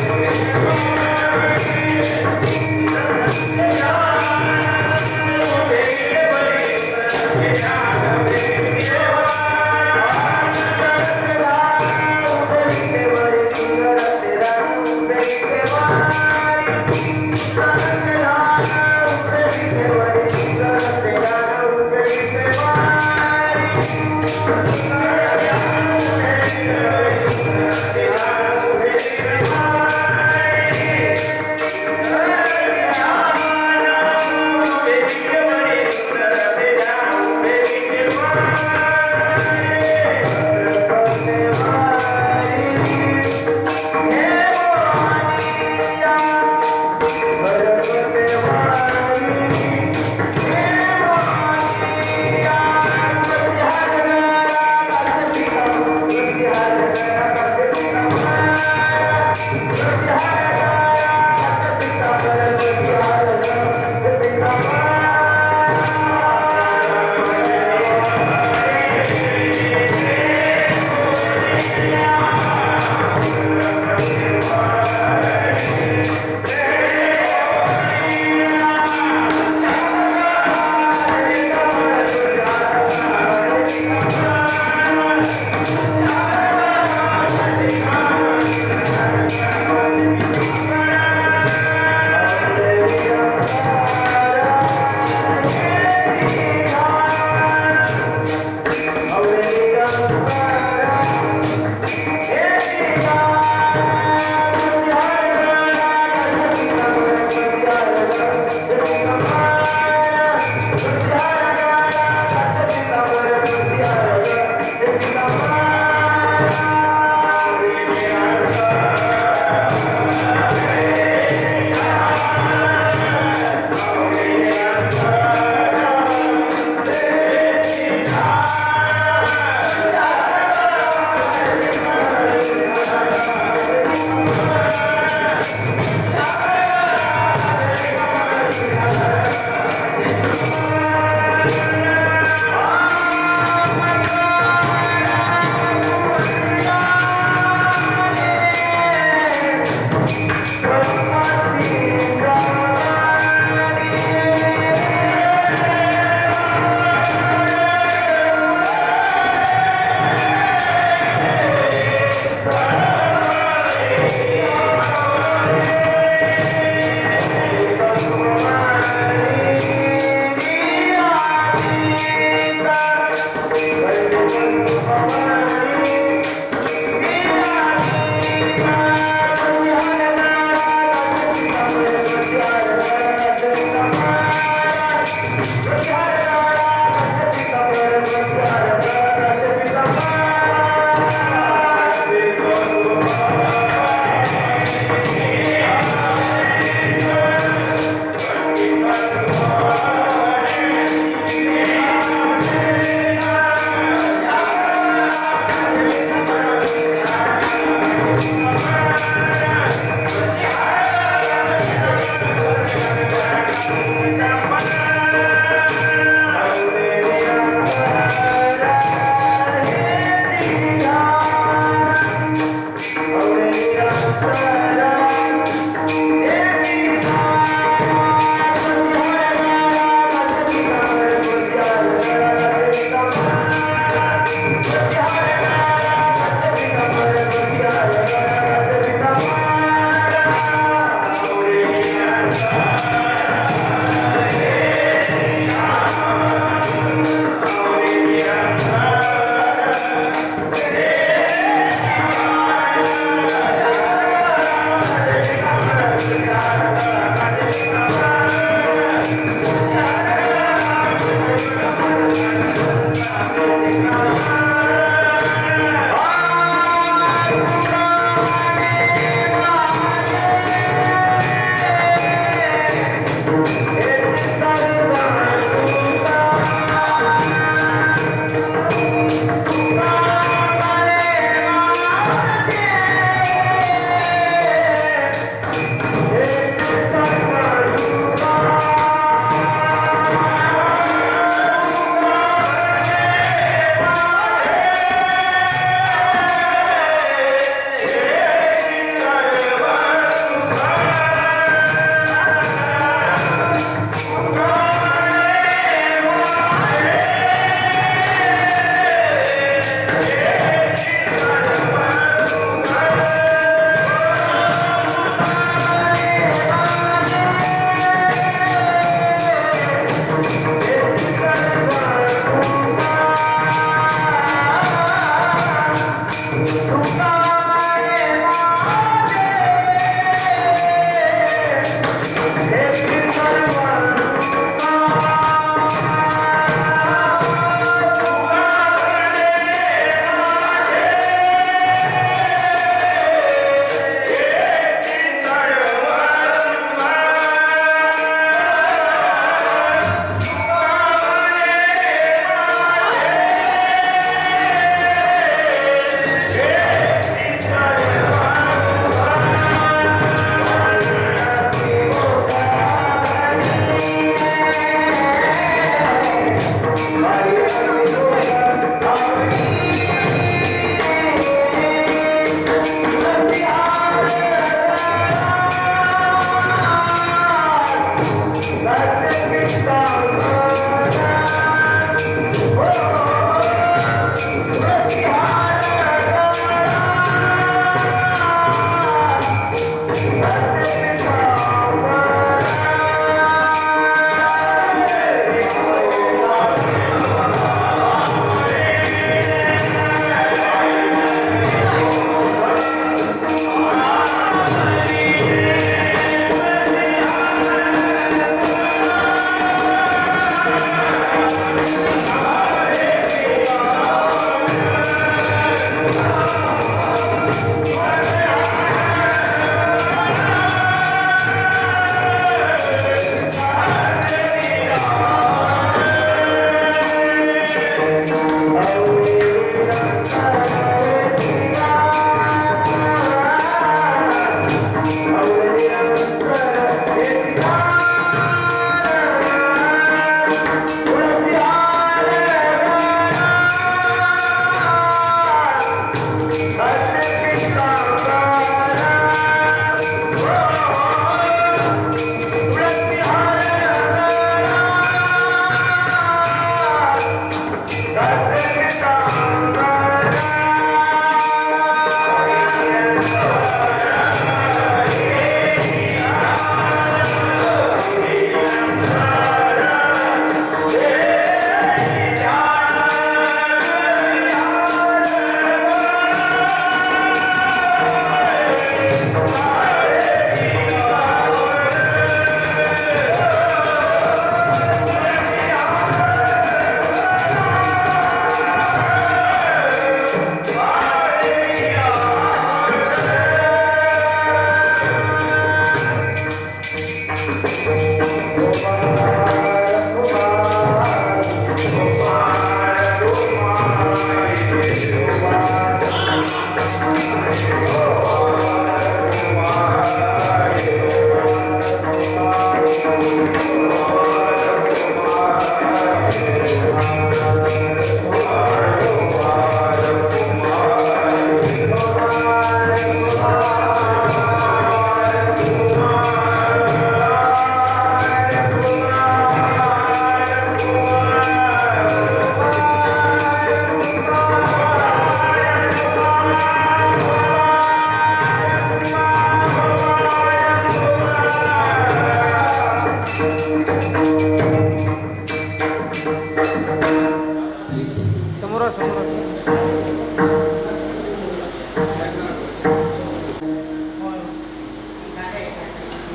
Thank you.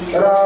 Thank you.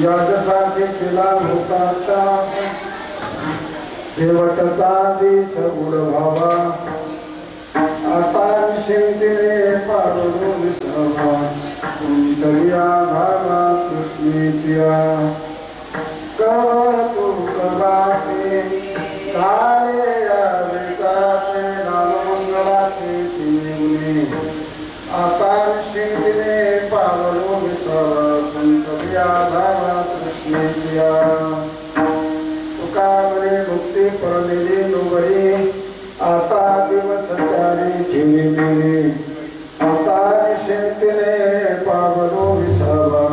याच्यासाठी केला होता शेवटचा दिस गुड भावा आता शिंदिरे पाडू विसरवा कुंतलिया भावा कृष्णेच्या कौतुक बाटे काले या वेचाचे नाममंगलाचे तिने गुणे आता शिंदिने पावलो विसावा कुंतव्या धावा कृष्णेच्या तुका बरे मुक्ती परमेली नोबरी आता दिवस चारी ठेवी आता शिंदिने पावलो विसावा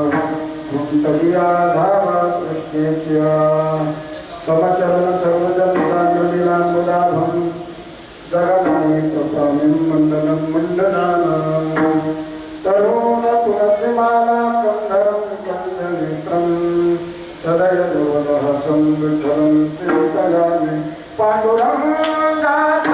कुंतव्या धावा कृष्णेच्या समचरण सर्वजन सान्द्रलीलाम्बुदाभं जगन्मयि कृपामिं मण्डलं मण्डनानां तरुण तुलसीमाला कन्धरं कञ्जनेत्रं सदयदोलहसं विठ्ठलं चिन्तयामि पाण्डुरङ्गात्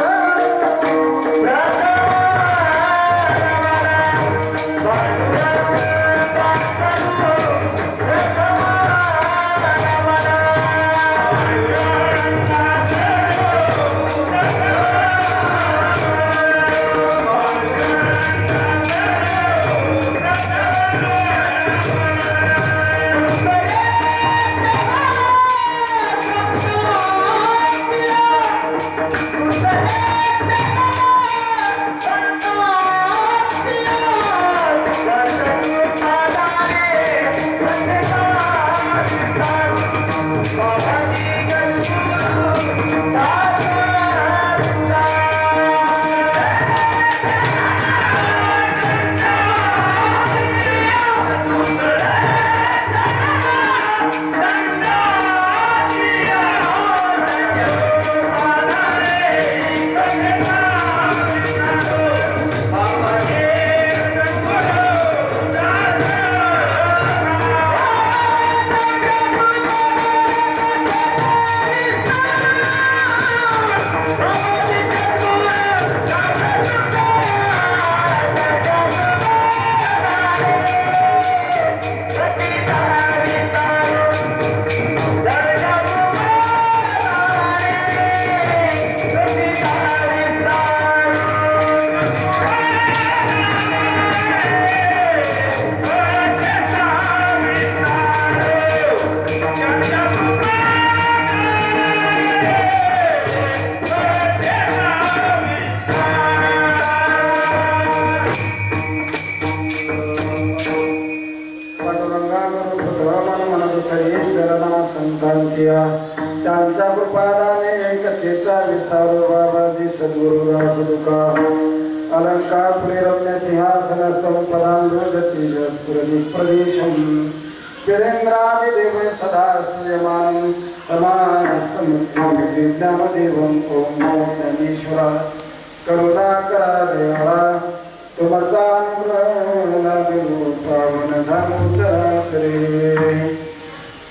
त्यांच्या कृपादाने कथेचा विस्तार बाबाजी सद्गुरु राजदुका अलंकार पुरे रम्य सिंहासनस्थं पदांगोदती जस्पुरदि प्रदेशं वीरेन्द्रादिदेव सदा स्तूयमानं समानस्तमुख्यं ज्ञानदेवं ॐ नमो ज्ञानेश्वरा करुणाकरा देवा तुमचा अनुग्रह लाभो पावन धामोच्चार करे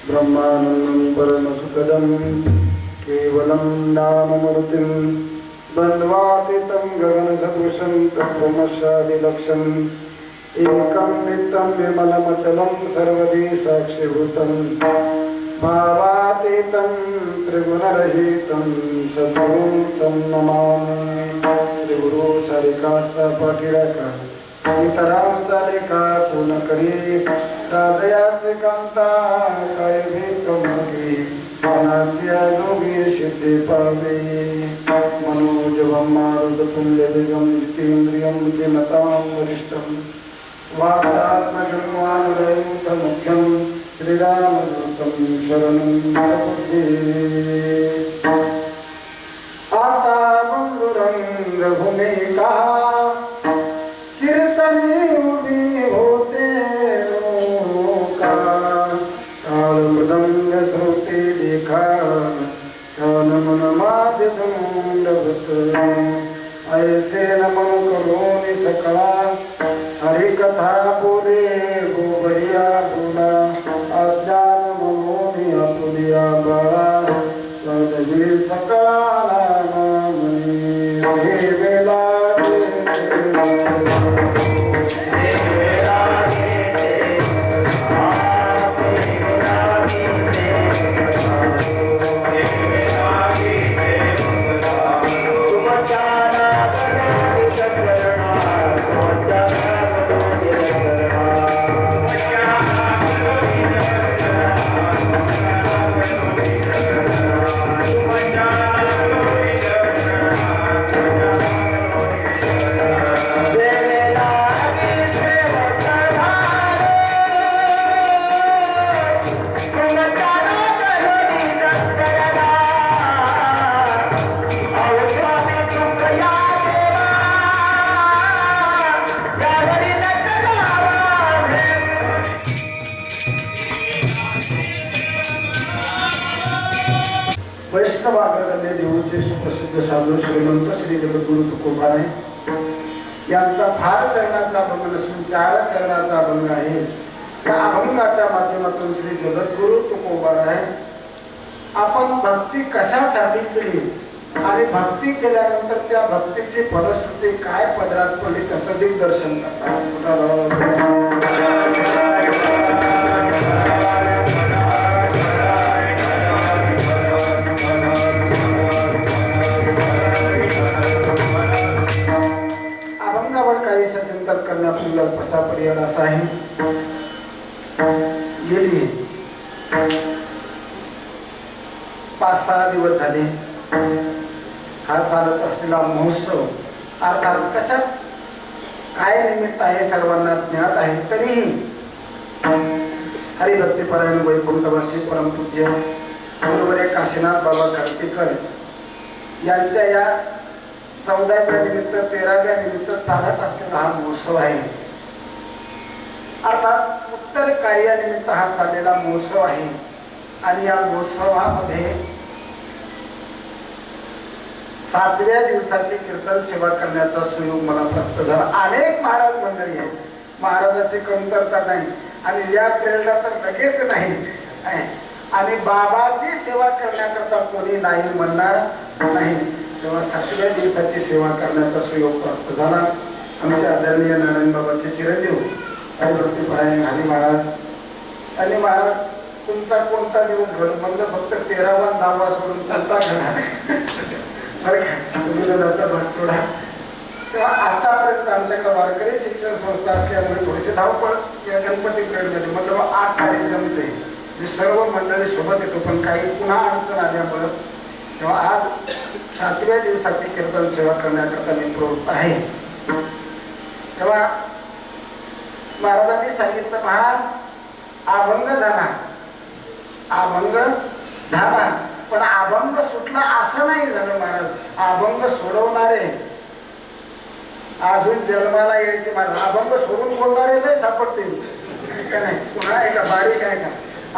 ब्रह्मानन्दं परमसुखदं केवलं नाममूर्तिं द्वन्द्वातीतं गगनसदृशं तत्त्वमस्यादिलक्ष्यम् एकं नित्यं विमलमचलं सर्वदी साक्षिभूतं भावातीतं त्रिगुणरहितं सद्गुरुं तं नमामि श्रीगुरु सारिकास्ता पाठीराका इतरांचा लेखा पूर्ण करी हृदयाचे कांता काय भेटमगी मनाची योगी सिद्धी पावे मनोजवं मारुततुल्यवेगं जितेन्द्रियं बुद्धिमतां वरिष्ठं वाक्यात्मजन्मानुदयं तमुख्यं श्रीरामदूतं शरणं प्रपद्ये आता बंधुरंग भूमिका कीर्तनी उभी होते लोका काल मृदंग श्रुती देखा कान मन माध्य दंडवत ऐसे नमन करोनि सकळा हरिकथा बोले गोबरिया बोला अज्ञान मनोनि अपुलिया बाळा सदवी सकळा मनी हे वेला Yeah. महाराष्ट्राचे सुप्रसिद्ध साधू श्रीमंत श्री जगद्गुरु तुकोबाराय यांचा फार चरणाचा अभंग नसून 4 चरणाचा अभंग आहे. त्या अभंगाच्या माध्यमातून श्री जगद्गुरु तुकोबाराय आपण भक्ती कशासाठी केली आणि भक्ती केल्यानंतर त्या भक्तीची फलश्रुती काय पदरात पडली त्याचं दिग्दर्शन करतात. अभंगावर काही चिंतन करण्यापूर्वी असा पर्याय असा आहे. गेली 5-6 दिवस झाले हा चालत असलेला महोत्सव अर्थात कशात काय निमित्त आहे सर्वांना ज्ञात आहे. तरीही हरिभक्तीपरायण वैकुंठवासी परमपूज्य गुरुवर्य काशीनाथ बाबा कर्तीकर यांच्या या 14व्या निमित्त 13व्या निमित्त चालत असलेला हा महोत्सव आहे. अर्थात उत्तर कार्यानिमित्त हा चाललेला महोत्सव आहे. आणि या महोत्सवामध्ये 7व्या दिवसाची कीर्तन सेवा करण्याचा सुयोग मला प्राप्त झाला. अनेक महाराज मंडळी आहेत, महाराजाची कमतरता नाही आणि या पिरियडला तर लगेच नाही आणि बाबाची सेवा करण्याकरता कोणी नाही म्हणणार नाही. तेव्हा 7व्या दिवसाची सेवा करण्याचा सुयोग प्राप्त झाला. आमचे आदरणीय नारायण बाबाचे चिरंजीव हरिभक्तीपरायण हरी महाराज आणि महाराज तुमचा कोणता दिवस घर म्हणजे फक्त 13वा 10वा सोडून कोणता घडा भाग सोडा. तेव्हा आतापर्यंत आमच्याकडे वारकरी शिक्षण संस्था असल्यामुळे थोडीशी धावपळ या गणपती पिरियडमध्ये म्हटलं 8 तारीख जमते मी सर्व मंडळी सोबत येतो पण काही पुन्हा अडचण आल्यामुळं तेव्हा आज 7व्या दिवसाची कीर्तन सेवा करण्याकरता मी प्रवृत्त आहे. तेव्हा महाराजांनी सांगितलं महाराज अभंग झाला पण अभंग सुटला असं नाही झालं महाराज. अभंग सोडवणारे अजून जन्माला यायचे महाराज. अभंग सोडून बोलणारे नाही सापडतील का नाही. पुन्हा एका बारीक आहे का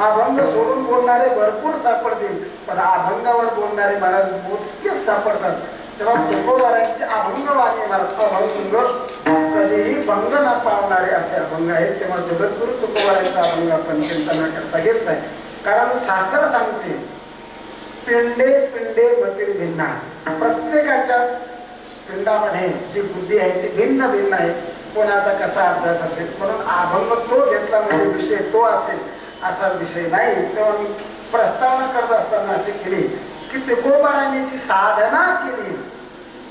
अभंग सोडून बोलणारे भरपूर सापडतील पण अभंगावर बोलणारे महाराज मोजकेच सापडतात. तेव्हा तुकोबारायांचे अभंगवाणी महाराज अभंग कधीही भंग न पावणारे असे अभंग आहेत. तेव्हा जगद्गुरु तुकोबारायांचा अभंग आपण चिंतनाकरता घेत नाही. कारण शास्त्र सांगते पिंडे पिंडे मतील भिन्ना. प्रत्येकाच्या पिंडामध्ये जी बुद्धी आहे ती भिन्न भिन्न आहे. कोणाचा कसा अभ्यास असेल म्हणून अभंग तो घेतला म्हणजे विषय तो असेल असा विषय नाही. तेव्हा मी प्रस्तावना करत असताना अशी केली की तुकोबारायांनी जी साधना केली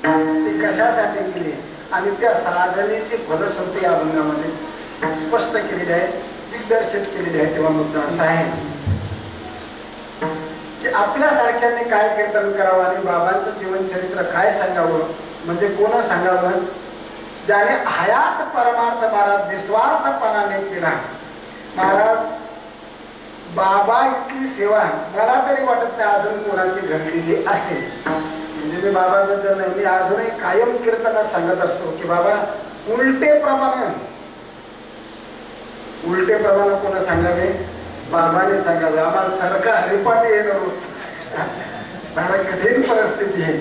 ती कशासाठी केली आणि त्या साधनेची फलश्रुती अभंगामध्ये स्पष्ट केलेली आहे, दिग्दर्शित केलेली आहे. तेव्हा मुद्दा असा आहे की आपल्यासारख्यांनी काय कीर्तन करावं आणि बाबांचं जीवनचरित्र काय सांगावं म्हणजे कोण सांगावं. ज्याने हयात परमार्थ महाराज निस्वार्थपणाने केला. महाराज बाबा इतकी सेवा मला तरी वाटत नाही अजून कोणाची घडलेली असेल. म्हणजे मी बाबाबद्दल नाही मी अजूनही कायम कीर्तनात सांगत असतो की बाबा उलटे प्रमाण कोण सांगावे बाबाने सांगावे. आम्हाला सारखं हरिपाठ येणं रोज फार कठीण परिस्थिती आहे.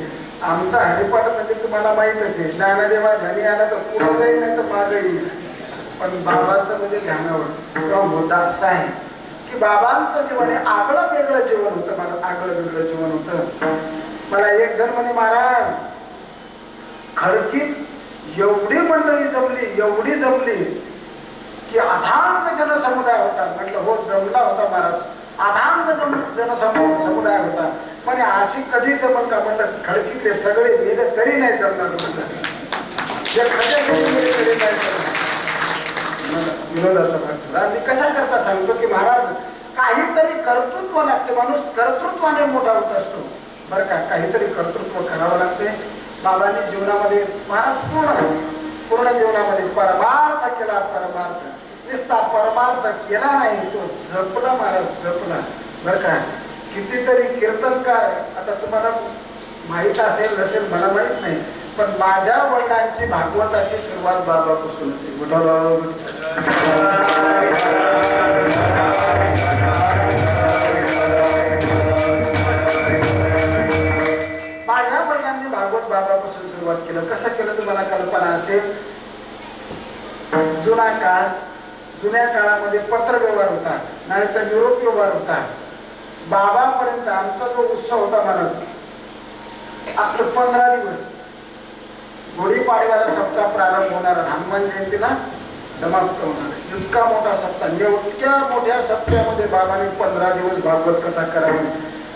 आमचा हरिपाठ म्हणजे तुम्हाला माहितच आहे ज्ञानदेवा ध्यानी आला तर पुढं जाईल नाही तर मागं येईल पण बाबाचं म्हणजे ध्यानावर. तेव्हा मुद्दा असा आहे की बाबांचं जीवन हे आगळं वेगळं जीवन होतं. मला आगळं वेगळं जीवन होतं. मला एक जण म्हणे महाराज खडकीत एवढी मंडळी जमली की अथांग जनसमुदाय होता. म्हटलं हो जमला होता महाराज अथांग जनसमुदाय होता पण अशी कधी जमल का म्हटलं खडकीतले सगळे गेले तरी नाही जमणार म्हटलं. विनोदाचा भाग मी कशा करता सांगतो की महाराज काहीतरी कर्तृत्व लागते. माणूस कर्तृत्वाने मोठा होत असतो बरं का. काहीतरी कर्तृत्व करावं लागते. बाबांनी जीवनामध्ये महाराज पूर्ण जीवनामध्ये परमार्थ केला. परमार्थ नुसता परमार्थ केला नाही तो जपला महाराज जपला बरं का. कितीतरी कीर्तनकार आता तुम्हाला माहित असेल नसेल मला माहित नाही पण माझ्या वडिलांची भागवताची सुरुवात बाबापासून माझ्या वडिलांनी भागवत बाबापासून सुरुवात केलं. कसं केलं तुम्हाला कल्पना असेल. जुन्या काळामध्ये पत्र व्यवहार होता, नाहीतर निरोप व्यवहार होता. बाबापर्यंत आमचा जो उत्सव होता म्हणत आपलं 15 दिवस गुढीपाडव्याला सप्ताह प्रारंभ होणार, हनुमान जयंतीला समाप्त होणार. इतका मोठा सप्ताह, इतक्या मोठ्या सप्त्यामध्ये बाबाने 15 दिवस भागवत कथा करावी.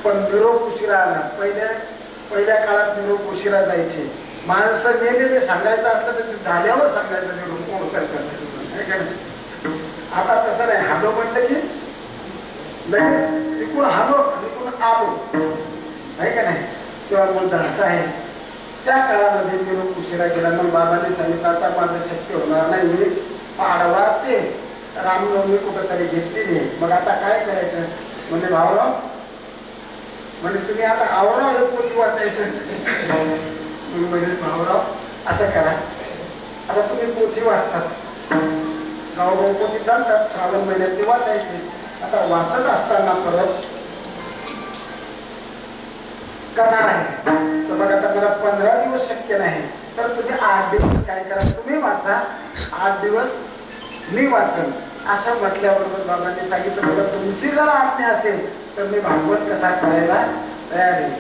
पण निरोप उशिरा आला. पहिल्या काळात निरोप उशिरा जायचे. माणसं मेलेले सांगायचं असलं तर ते झाल्यावर सांगायचं, निरोप पोहोचायचं. आता तसं नाही. हालो म्हटलं की लगेच तिकून हालो तिकून आलो, आहे का नाही. तेव्हा मुद्दा असा आहे. त्या काळामध्ये निरोप उशिरा गेला. मग बाबाने सांगितलं आता माझं शक्य होणार नाही, मी पाडवा ते रामनवमी कुठंतरी घेतलेली आहे. मग आता काय करायचं. म्हणजे भावराव म्हणजे तुम्ही आता आवराव हे पोथी वाचायचं. म्हणजे भावराव असं करा, आता तुम्ही पोथी वाचताच, गावगाव पोथी चालतात, श्रावण महिन्यात ते वाचायचे. आता वाचत असताना परत कथा नाही तर बघा, आता मला 15 दिवस शक्य नाही, तर तुम्ही 8 दिवस काय करा, तुम्ही वाचा, 8 दिवस मी वाचन. असं म्हटल्याबरोबर बाबांनी सांगितलं बघा, तुमची जर आज्ञा असेल तर मी भागवत कथा करायला तयार आहे.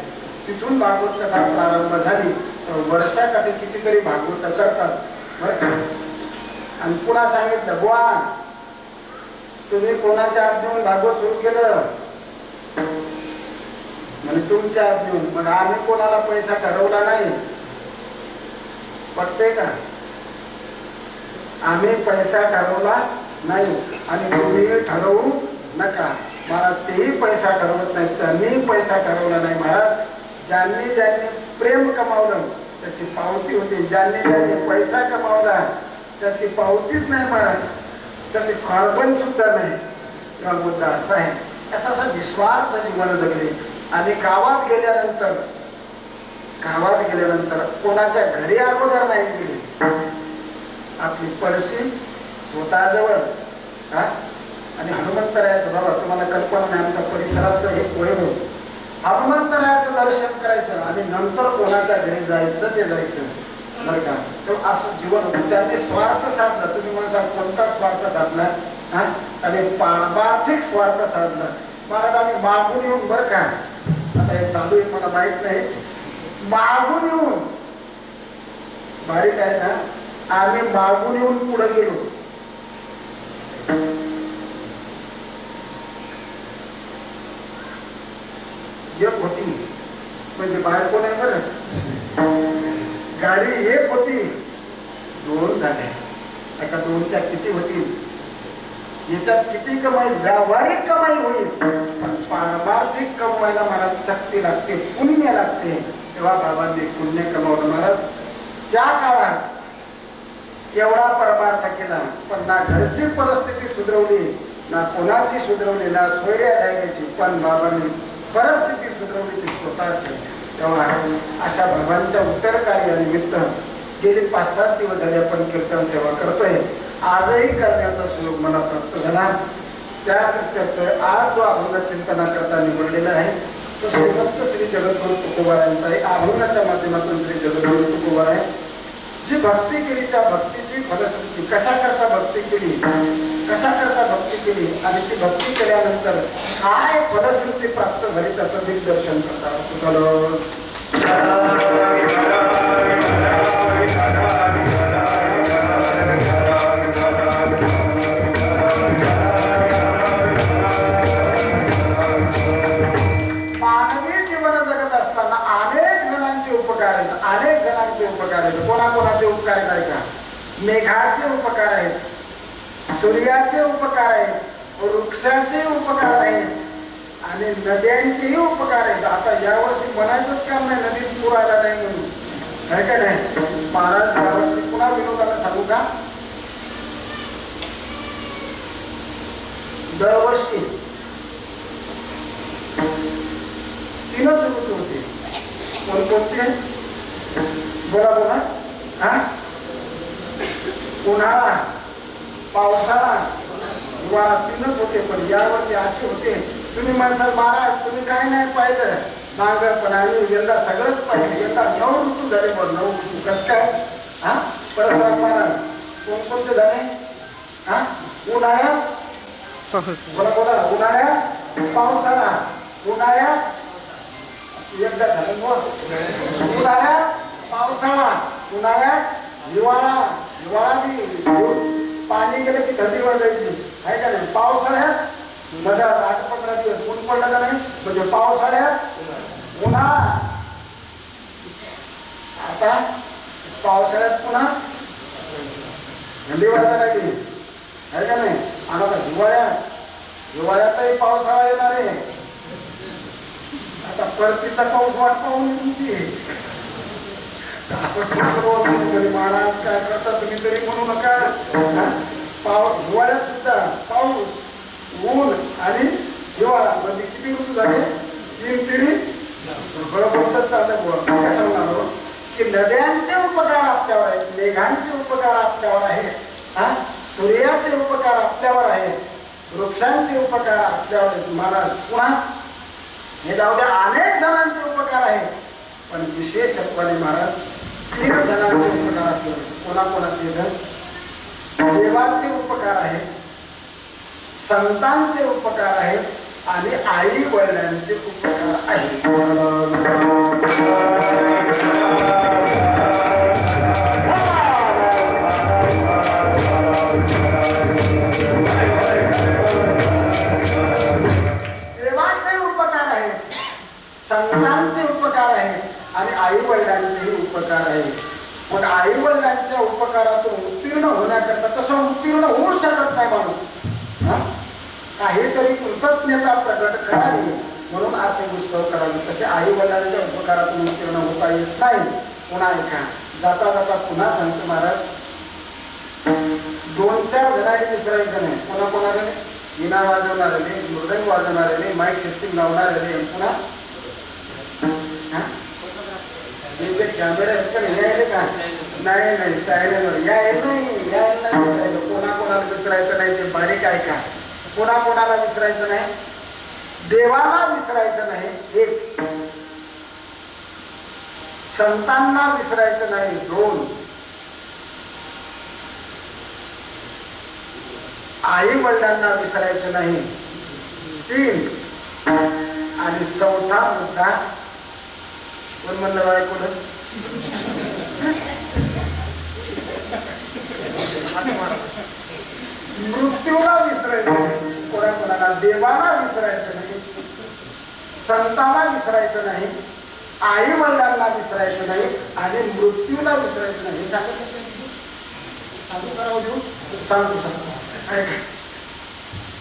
तिथून भागवत कथा प्रारंभ झाली. वर्षाकाठी कितीतरी भागवत करतात बरं का. आणि पुन्हा सांगितलं बुवा तुम्ही कोणाच्या आज्ञेहून भागवत सुरू केलं, म्हणजे तुमच्या आज्ञेहून. मग आम्ही कोणाला पैसा ठरवला नाही, पटते का. आम्ही पैसा ठरवला नाही आणि तुम्ही ठरवू नका. मला तेही पैसा ठरवत नाही, त्यांनी पैसा ठरवला नाही. महाराज ज्यांनी ज्यांनी प्रेम कमावलं त्याची पावती होती, ज्यांनी ज्यांनी पैसा कमावला त्याची पावतीच नाही महाराज, त्याची कार्बन सुद्धा नाही. तेव्हा मुद्दा असा आहे, असा निस्वार्थ जीवन जगले. आणि गावात गेल्यानंतर कोणाच्या घरी अगोदर नाही गेली. आपली पडशी स्वतःजवळ आणि हनुमंतरायाचं बाबा तुम्हाला कल्पना नाही, आमच्या परिसरात एक वैभव, हनुमंतरायाचं दर्शन करायचं आणि नंतर कोणाच्या घरी जायचं ते जायचं बरं का. तर असं जीवन होतं. त्यांनी स्वार्थ साधला. तुम्ही मला कोणता स्वार्थ साधला. आणि पारमार्थिक स्वार्थ साधला. महाराज आम्ही मागून येऊन बरं का, आता हे चालू आहे मला माहित नाही, मागून येऊन बारीक आहे ना, आम्ही मागून येऊन पुढे गेलो. एक होती म्हणजे बायको नाही बरं, गाडी एक होती, 2 झाल्या. आता 2च्या किती होतील, याच्यात किती कमाई, व्यावहारिक कमाई होईल, पण पारमार्थिक कमवायला मला शक्ती लागते, पुण्य लागते. तेव्हा बाबांनी पुण्य कमावलं. महाराज त्या काळात एवढा परमार्थ केला, पण ना घरची परिस्थिती सुधरवली, ना कोणाची सुधरवली, ना सोयऱ्या द्यायची, पण बाबांनी परिस्थिती सुधरवली ती स्वतःची. तेव्हा अशा बाबांच्या उत्तर कार्यानिमित्त गेली 5-7 दिवस झाले आपण कीर्तन सेवा करतोय. आजही करण्याचा सुयोग मला प्राप्त झाला. त्या आज जो अभंग चिंतना करता निवडलेला आहे तो श्रीमंत श्री जगद्गुरु तुकोबारायांचा आहे. अभंगाच्या माध्यमातून श्री जगद्गुरु तुकोबार आहे. जी भक्ती केली त्या भक्तीची फलश्रुती, कशा करता भक्ती केली आणि ती भक्ती केल्यानंतर काय फलश्रुती प्राप्त झाली त्याचं दिग्दर्शन करतात. मानवी जीवन जगत असताना अनेक जणांचे उपकार आहेत. कोणाकोणाचे उपकार आहेत का. मेघाचे उपकार आहेत, सूर्याचे उपकार आहेत, वृक्षाचे उपकार आहेत आणि नद्यांचेही उपकार आहेत. आता यावर्षी म्हणायचंच काम नाही, नदीत पूर आला नाही म्हणून, आहे का नाही. महाराज यावर्षी पुन्हा विनोदाला सांगू का, दरवर्षी 3च ऋतू होते. कोणकोणते बोला. उन्हाळा, पावसाळा, हिवाळा 3च होते. पण यावर्षी असे होते, तुम्ही म्हणसाल महाराज तुम्ही काय नाही पाहिलं, पण आम्ही यंदा सगळंच पाहिजे. यंदा 9 ऋतू झाले. बघ 9 ऋतू कस काय हा परत महाराज कोणकोणते झाले हा उन्हाळ्यात बोला बोला उन्हाळ्यात पावसाळा उन्हाळ्यात एकदा झालं उन्हाळ्यात पावसाळा उन्हाळ्यात हिवाळा बी पाणी गेलं की थंडी वाजायची आहे का नाही. पावसाळ्यात मध्ये 8-15 दिवस ऊन पडलं का नाही म्हणजे पावसाळ्यात उन्हाळा. आता पावसाळ्यात पुन्हा थंडी वाजायला लागली आहे का नाही. आणि आता हिवाळ्यातही पावसाळा येणार आहे. आता परतीचा पाऊस वाट पाहून तुमची असं महाराज काय करता तुम्ही तरी म्हणू नका. हिवाळ्यात सुद्धा पाऊस ऊन आणि हिवाळा म्हणजे किती ऋतू झाले 3 पिढी सगळं बोलतच चालतं. कसं म्हणालो की नद्यांचे उपकार आपल्यावर आहेत, मेघांचे उपकार आपल्यावर आहेत, सूर्याचे उपकार आपल्यावर आहेत, वृक्षांचे उपकार आपल्यावर आहेत. महाराज पुन्हा हे जाऊ द्या अनेक जणांचे उपकार आहेत पण विशेषत्वाने महाराज 3 जणांचे उपकार आपल्यावर. कोणाकोणाचे देवाचे उपकार आहेत, संतांचे उपकार आहेत आणि आई वडिलांचे उपकार आहेत. देवाचे उपकार आहेत, संतांचे उपकार आहेत आणि आई वडिलांचेही उपकार आहेत. मग आई वडिलांच्या उपकारातून उत्तीर्ण होण्याकरता कसं उत्तीर्ण होऊ शकत नाही माणूस. काहीतरी कृतज्ञता प्रकट करावी म्हणून असे उत्सव करावे. तसे आई वडिलांच्या उपकारातून उत्तीर्ण होता येत नाही. पुन्हा ऐका जाता जाता पुन्हा सांगतो महाराज 2-4 जणांनी विसरायचं नाही. कोणाकोणाला विना वाजवणारे मृदंग वाजवणारे माईक सिस्टीम लावणारे पुन्हा जे कॅमेरा आहेत का यायले का नाही चायनावर यायला नाही विसरायचं. कोणाकोणाला विसरायचं नाही. ते बारीक ऐका कोणाकोणाला विसरायचं नाही. देवाला विसरायचं नाही 1, संतांना विसरायचं नाही 2, आई वडिलांना विसरायचं नाही 3 आणि 4था मुद्दा कोण म्हणलं बायकोला मृत्यूला विसरायचं नाही. कोणाकोणाला देवाला विसरायचं नाही, संतांना विसरायचं नाही, आई वडिलांना विसरायचं नाही आणि मृत्यूला विसरायचं नाही. हे सांगू करावं देऊ सांगतो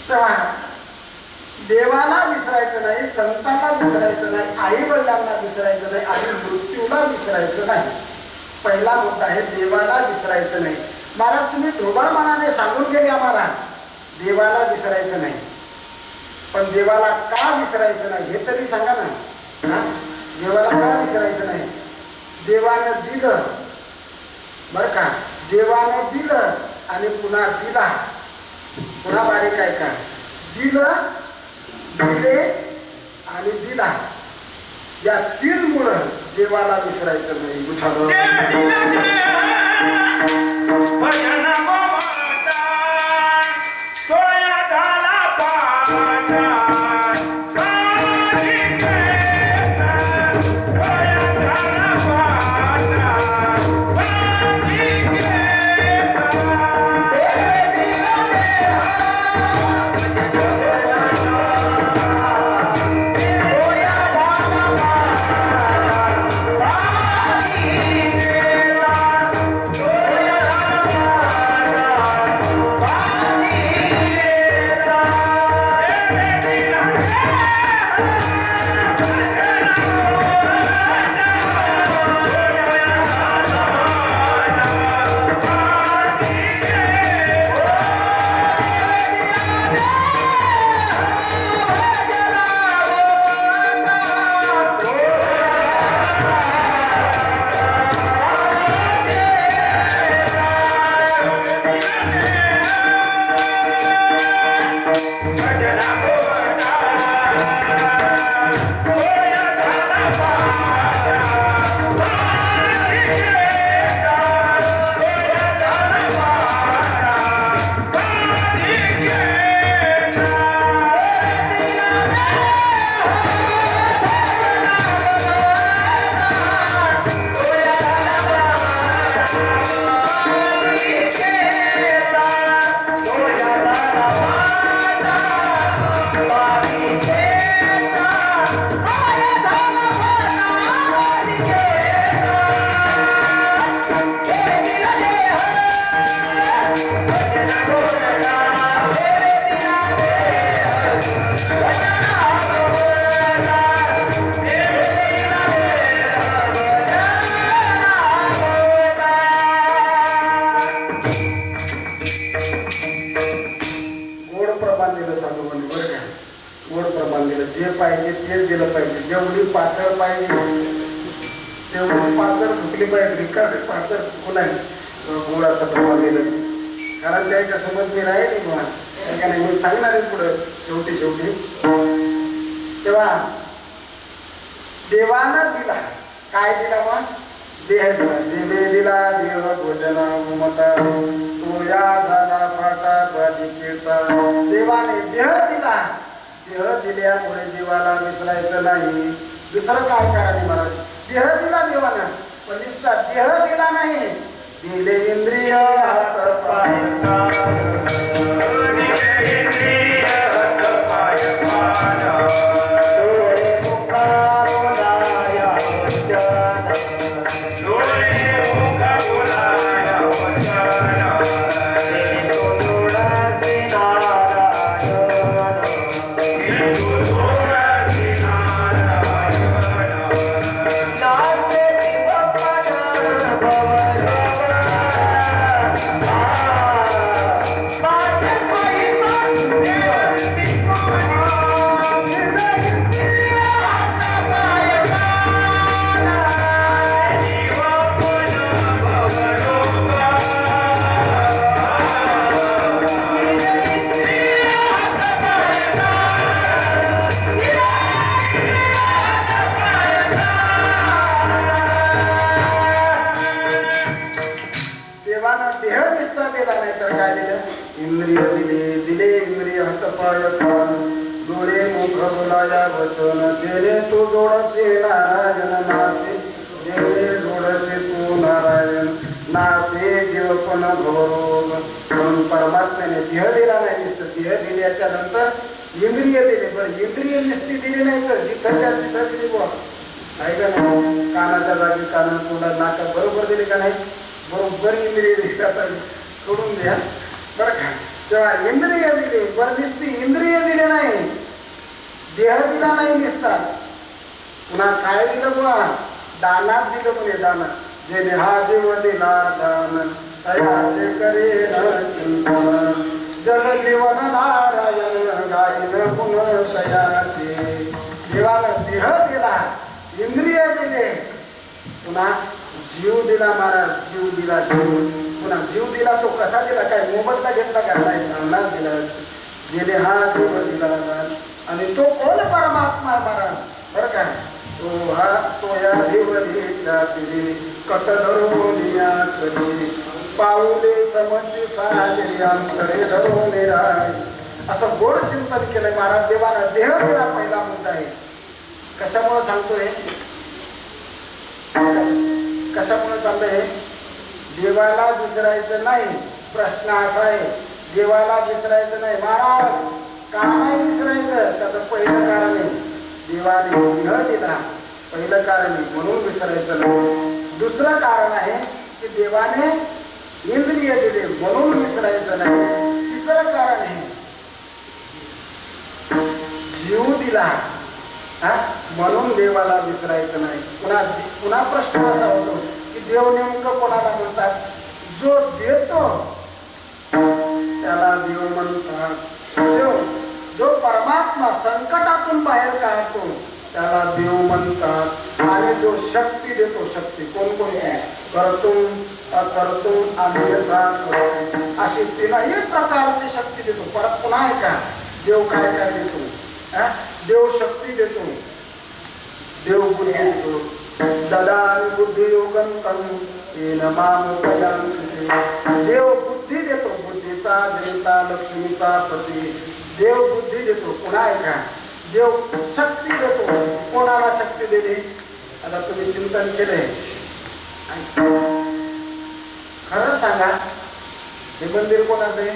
तेव्हा देवाला विसरायचं नाही, संतांना विसरायचं नाही, आई वडिलांना विसरायचं नाही आणि मृत्यूला विसरायचं नाही. पहिला मुद्दा आहे देवाला विसरायचं नाही. महाराज तुम्ही ढोबळ मनाने सांगून गेले आम्हाला देवाला विसरायचं नाही पण देवाला का विसरायचं नाही हे तरी सांगा ना. देवाला का विसरायचं नाही. देवानं दिलं बर का, देवानं दिलं आणि पुन्हा दिला. पुन्हा बारीक आहे का दिलं दिले आणि दिला या 3 मुळे देवाला विसरायचं नाही. तेच दिलं पाहिजे. जेवढी पातळ पाहिजे तेवढी पातळ फुकली पाहिजे. रिकामी पातळ फुकू नाही गोड असं बनवलेलं. कारण त्याच्यासोबत मी राहील का नाही मी सांगणार आहे पुढं शेवटी. तेव्हा देवानं दिला काय दिला मग देह दिला. देवे दिला देव भोजन ममता तो या झाला फाटा बालिकेचा. देवाने देह दिला. देह दिल्यामुळे देवाला विसरायचं नाही. दुसरं काय करायला महाराज देह दिला देवानं पण नुसता देह दिला नाही. दिले इंद्रिय हात पाय डोळे मुख बोलाया वचन जेणे तू जोडसे नारायण नासे. जेणे जोडसे तू नारायण नासे जीव पण घोरोग. म्हणून परमात्म्याने देह दिला नाही. नुसतं देह दिल्याच्या नंतर इंद्रिय दिले. बरं इंद्रिय नुसती दिली नाही तर जिथं तिथं दिली बुवा आहे का नाही. कानाच्या जागी काना तोंडा नाका बरोबर दिले का नाही. बरोबर इंद्रिय दिली आता सोडून द्या बरं का. तेव्हा इंद्रिय दिले बरं नुसती इंद्रिय दिले नाही. देह दिला नाही नुसता पुन्हा काय दिलं बुवा दानात दिलं. म्हणजे दानात जेणे हा जीव दिला दान तयाचे करे न चिंतन. जग जीवन नारायण गायन गुण तयाचे. देवानं देह दिला इंद्रिय दिले पुन्हा जीव दिला महाराज. जीव दिला जीव पुन्हा जीव दिला तो कसा दिला काय मोबदला घेतला का नाही दानात दिला. गेले हा जीव दिला आणि तो कोण परमात्मा महाराज बरं का. तो हा तो या देवलीच्या पिढी कट धरोनिया करी पाऊले समज साजरी अंतरे धरोने राय. असं गोड चिंतन केलं महाराज. देवानं देह दिला पहिला मुद्दा आहे. कशामुळे सांगतोय कशामुळे चाललंय. देवाला विसरायचं नाही. प्रश्न असा आहे देवाला विसरायचं नाही महाराज. का नाही विसरायचं त्याचं पहिलं कारण आहे देवाने देह दिला. पहिलं कारण आहे म्हणून विसरायचं नाही. दुसरं कारण आहे की देवाने इंद्रिय दिले म्हणून विसरायचं नाही. तिसरं कारण आहे जीव दिला म्हणून देवाला विसरायचं नाही. पुन्हा प्रश्न असा होतो की देव नेमकं कोणाला म्हणतात. जो देतो त्याला देव म्हणतात. जो परमात्मा संकटातून बाहेर काढतो त्याला देव म्हणतात. आणि जो शक्ती देतो शक्ती कोणकोणती करतून अकर्तून अन्यथा करतो अशी तीनही प्रकारची शक्ती देतो. परत पुन्हा आहे का देव काय काय देतो. देव शक्ती देतो. देव बुद्धी देतो. ददामि बुद्धी योगंतम येन माम प्रयांति. देव बुद्धी देतो. बुद्धीचा जनिता लक्ष्मीचा पती. देव बुद्धी देतो. पुन्हा आहे का देव शक्ती देतो. कोणाला शक्ती दिली आता तुम्ही चिंतन केलंय. खरं सांगा हे मंदिर कोणाचं आहे.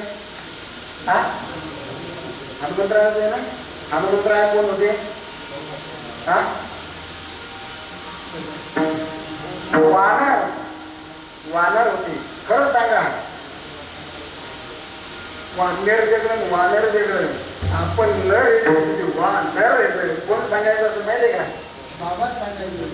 हनुमंतरायाचं आहे ना. हनुमंतराय कोण होते. वानर होते. खरं सांगा वानर वेगळं वानर वेगळं. आपण नर वानर वेगळं. कोण सांगायचं असं माहिती का बाबाच सांगायचं.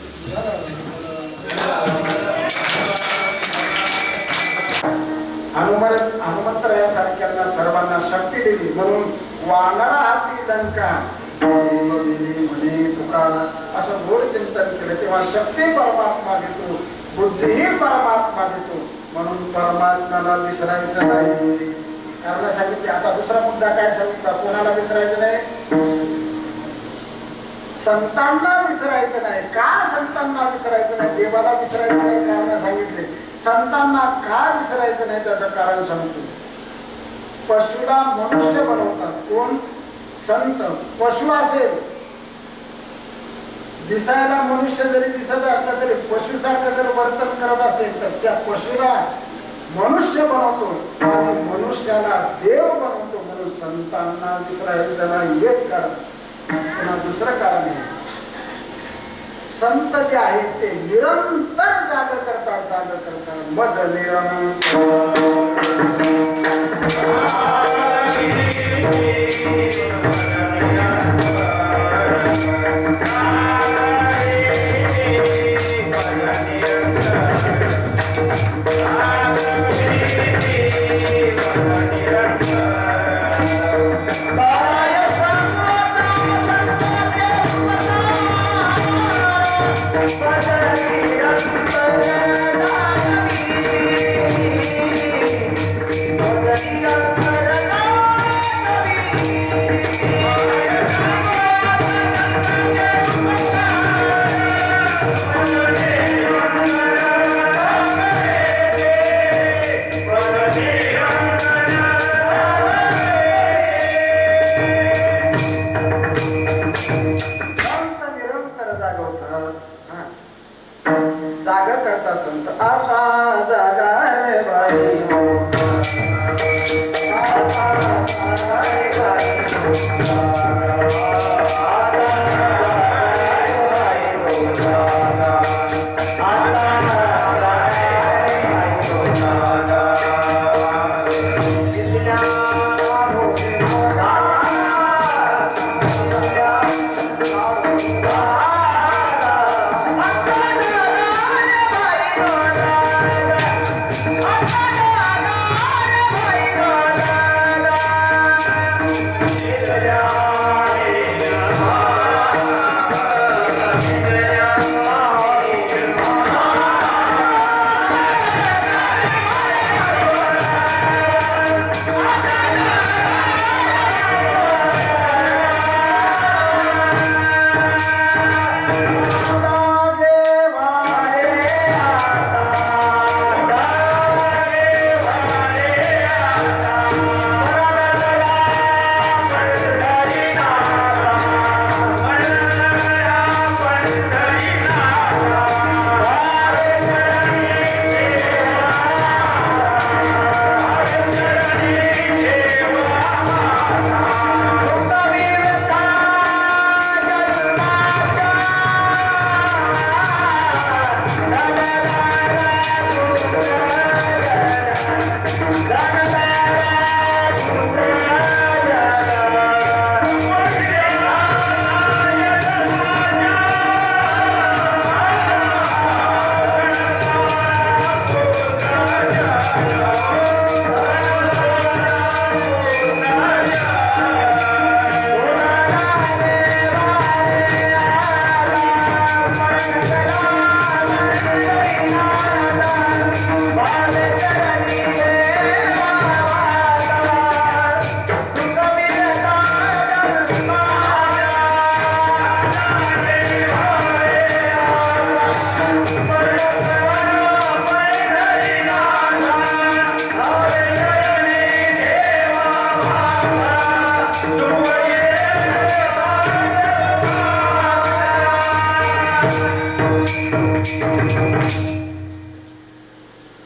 हनुमंतरायासारख्यांना सर्वांना शक्ती दिली म्हणून वानर हाती लंका म्हणे तुकारा असं गोड चिंतन केलं तेव्हा शक्ती परमात्मा देतो, बुद्धीही परमात्मा देतो. म्हणून परमात्म्याला विसरायचं नाही. कारण सांगितले. आता दुसरा मुद्दा काय सांगितला? कोणाला विसरायचं नाही? संतांना विसरायचं नाही. का संतांना विसरायचं नाही? देवाला विसरायचं नाही कारण सांगितले. संतांना का विसरायचं नाही त्याचं कारण सांगतो. पशुला मनुष्य बनवतात कोण? संत. पशु असेल, दिसायला मनुष्य जरी दिसत असला तरी पशुसारखं जर वर्तन करत असेल तर त्या पशुला मनुष्य बनवतो आणि मनुष्याला देव बनवतो. म्हणून संतांना विसरायचं नाही एक कारण. पुन्हा दुसरं कारण आहे, संत जे आहेत ते निरंतर जाग करतात मज निरंतर.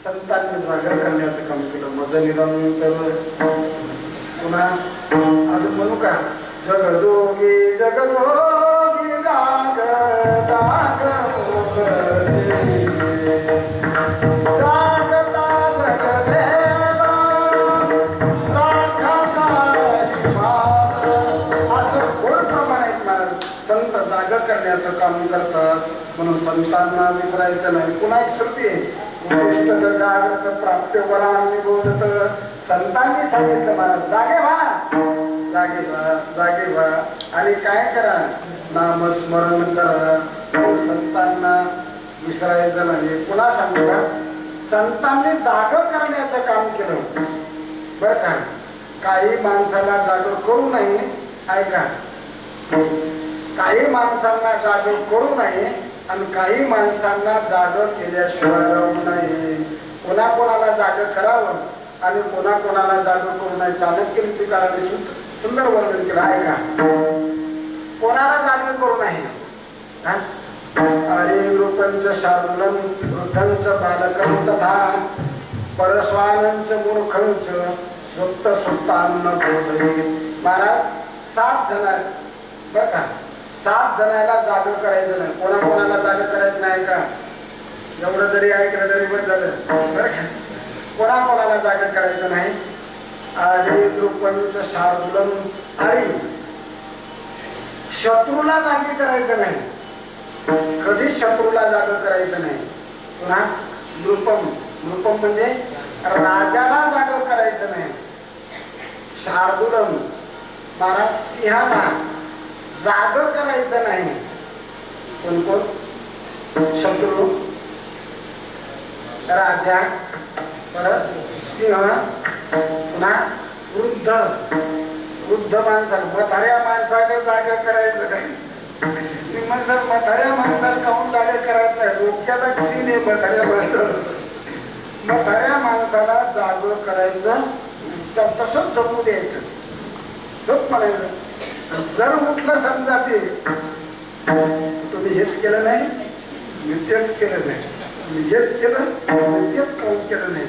संतांनी जागर करण्याचं काम केलं. मज निरंतर. पुन्हा अजून म्हणू का? जगजोगी जगजोगी जाग जाग संत जाग करण्याचं काम करतात. म्हणून संतांना विसरायचं नाही. पुन्हा एक श्रुती आहे, जागृत प्राप्य वरांनी बोलत. संतांनी सांगितलं मला जागे व्हा, जागे व्हा आणि काय करा, नामस्मरण करा. संतांना विसरायचं नाही. पुन्हा सांगू का, संतांनी जाग करण्याचं काम केलं बर का. काही माणसाला जाग करू नये, ऐका, काही माणसांना जाग करू नये आणि काही माणसांना जाग केल्याशिवाय राहू नये. कोणा कोणाला जाग करावं आणि कोणा कोणाला जाग करू नये. चाणक्य नीतिकाराने सुंदर वर्णन केलं आहे का. कोणाला जाग करू नये. अरे लोकांच शार्दूलम वृद्धंच बालकं तथा परस्वानंच मूर्खंच सुप्त सुप्तान्न बोधये. महाराज 7 जण बर का, 7 जणांना जाग करायचं नाही. कोणा कोणाला जाग करायचं नाही का. एवढं जरी ऐकलं तरी बस झालं बरं का. कोणा कोणाला जाग करायचं नाही. अरे द्रुपंच शार्दूलम, अरे शत्रूला जागी करायचं नाही. कधीच शत्रूला जाग करायचं नाही. पुन्हा द्रुपम, द्रुपम म्हणजे राजाला जाग करायचं नाही. शार्दूलम महाराज सिंहाला जाग करायचं नाही. कोण कोण, शत्रू, राजा, परत सिंह, पुन्हा वृद्ध. वृद्ध माणसाला, म्हाताऱ्या माणसाला जाग करायचं नाही. म्हाताऱ्या माणसाला काहून जाग करायचं नाही. डोक्याला क्षीण आहे म्हाताऱ्या माणसाला. म्हाताऱ्या माणसाला जाग करायचं, तसंच जमू द्यायचं. झोप म्हणायचं. जर उठलं समजा ते, तुम्ही हेच केलं नाही, मी तेच केलं नाही, मी हेच केलं, मी तेच काहून केलं नाही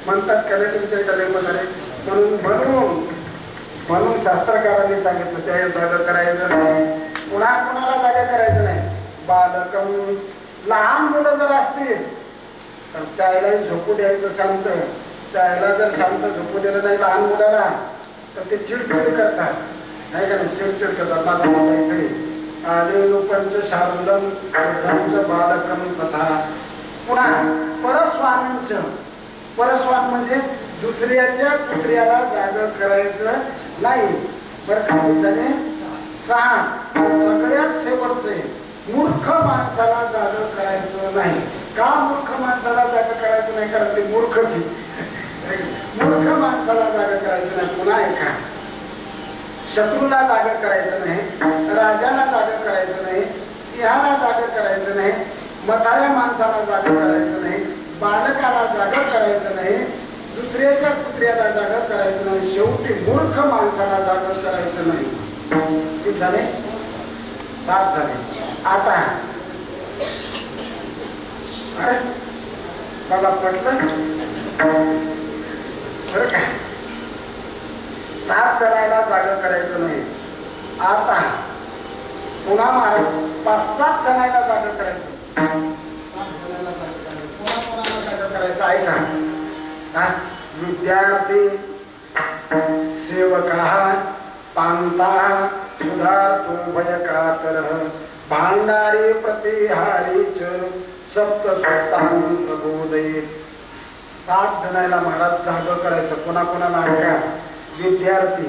म्हणतात का नाही तुमच्या इकडे म्हातारे. म्हणून शास्त्रकारांनी सांगितलं त्या जागा करायचं नाही. पुन्हा कोणाला जागा करायचं नाही. बालकं, लहान मुलं जर असतील तर त्याला झोपू द्यायचं शांत. त्याला जर शांत झोपू दिलं नाही लहान मुलाला तर ते चिडचिड करतात, नाही का नाही, चिडचिड करतात. माझा मोठा इथे आले लोकांचं शार्दूलम वृद्धांचं बालकं तथा. पुन्हा परस्वानांच, परस्वान म्हणजे दुसऱ्याच्या कुत्र्याला जाग करायचं नाही बरं का. त्याने 6 सगळ्यात शेवटचे, मूर्ख माणसाला जाग करायचं नाही. का मूर्ख माणसाला जाग करायचं नाही, कारण ते मूर्खच आहे. मूर्ख माणसाला जाग करायचं नाही. पुन्हा ऐका, शत्रूला जाग करायचं नाही, राजाला जाग करायचं नाही, सिंहाला जाग करायचं नाही, म्हाताऱ्या माणसाला जाग करायचं नाही, बालकाला जाग करायचं नाही, दुसऱ्याच्या कुत्र्याला जागा करायचं नाही. शेवटी मूर्ख माणसाला जागा करायचं नाही. किती झाले? 7 झाले. आता मला पटलं बरं का. 7 जणांना जागा करायचं नाही. आता पुन्हा 5-7 जणांना जागा करायचं. 7 जणांना जागा करायचं. कोणाला जागा करायचं आहे का. विद्यार्थी, सेवका, पांता, सुधारतो भयकातर, भांडारी प्रतिहारीच सप्त सुप्तांत बोधये. 7 जणांना महाराज जाग करायचं. कोणाकोणाला ऐका. विद्यार्थी,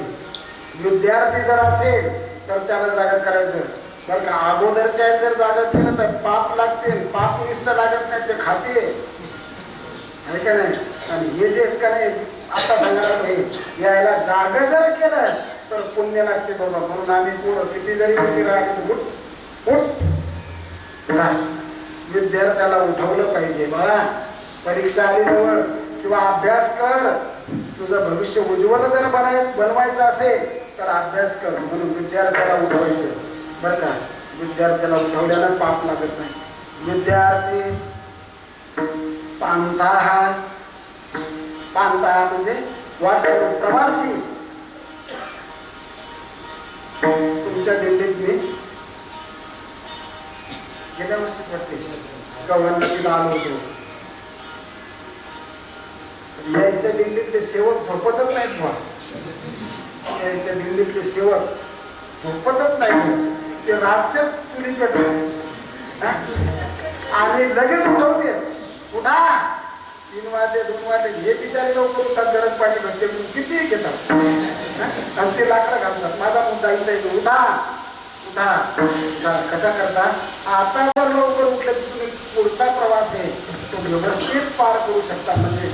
विद्यार्थी जर असेल तर त्याला जागा करायचं बरं का. अगोदरच्या जर जागा केलं तर पाप लागते. पाप निस्त लागत नाही, ते खाते आहे का नाही. आणि हे जे का नाही आता सांगणार नाही, यायला जागा जर केलं तर पुण्य लागते बाबा. म्हणून आम्ही पुढं किती जरी उशीर राहिले विद्यार्थ्याला उठवलं पाहिजे. बाळा परीक्षा आली जवळ किंवा अभ्यास कर. तुझं भविष्य उज्ज्वल जर बनवायचं असेल तर अभ्यास कर. म्हणून विद्यार्थ्याला उठवायचं बरं का. विद्यार्थ्याला उठवल्यानं पाप लागत नाही. विद्यार्थी, पांथा, पांथा म्हणजे प्रवासी. तुमच्या दिल्लीत मी गेल्या वर्षी पडते गव्हाणला आलो होतो. यायच्या दिल्लीतले सेवक झोपतच नाहीत. यायच्या दिल्लीतले सेवक झोपतच नाही. ते रातच्या चुली पेटतात आणि लगेच उठवते. उठा 3 वाजले 2 वाजले. हे बिचारे लवकर उठतात, गरज पाणी भरते, किती घेतात. आणि ते लाकडं घालतात. माझा मुद्दा इथे येतो, उठा उठा उठा. कसा करता? आता जर लवकर उठले तर तुम्ही पुढचा प्रवास आहे तो व्यवस्थित पार करू शकता. म्हणजे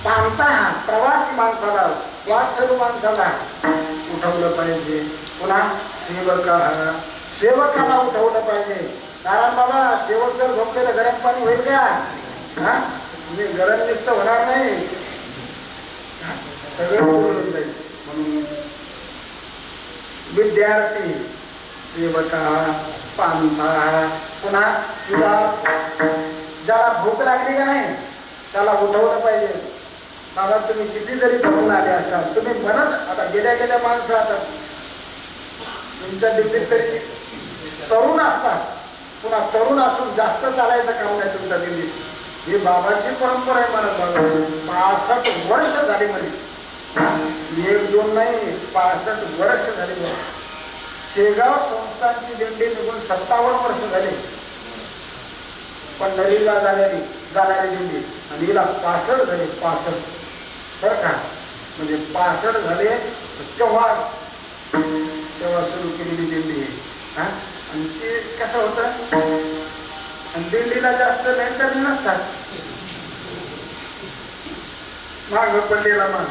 पाहता हा प्रवासी माणसाला, वाटसरू माणसाला उठवलं पाहिजे. पुन्हा सेवकाला उठवलं पाहिजे. कारण बाबा सेवक जर झोपले तर गरम पाणी होईल का? म्हणजे गरम निस्त होणार नाही, सगळं बोलून जाईल. म्हणून विद्यार्थी, सेवका, पांथा, पुन्हा सुद्धा ज्याला भूक लागली का नाही त्याला उठवलं पाहिजे. बाबा तुम्ही किती जरी थकून आले असाल, तुम्ही म्हणत आता गेल्या गेल्या माणसं आता तुमच्या दिल्लीत तरी तरुण असतात, पुन्हा तरुण असून जास्त चालायचं काम नाही तुमच्या दिल्लीत. ही बाबाची परंपरा आहे. मला बाबाची 65 वर्ष झाली मध्ये, 1-2 नाही, 65 वर्ष झाली. शेगाव संस्थांची दिंडी निघून 57 वर्ष झाली. पंढरीला जाणारी दिंडी आणि हिला 65 झाले. 65 बरं का, म्हणजे 65 झाले तेव्हा सुरू केलेली दिंडी आहे. आणि ते कसं होतं, आणि दिंडीला जास्त मेंटर नसतात, माग पडलेला मान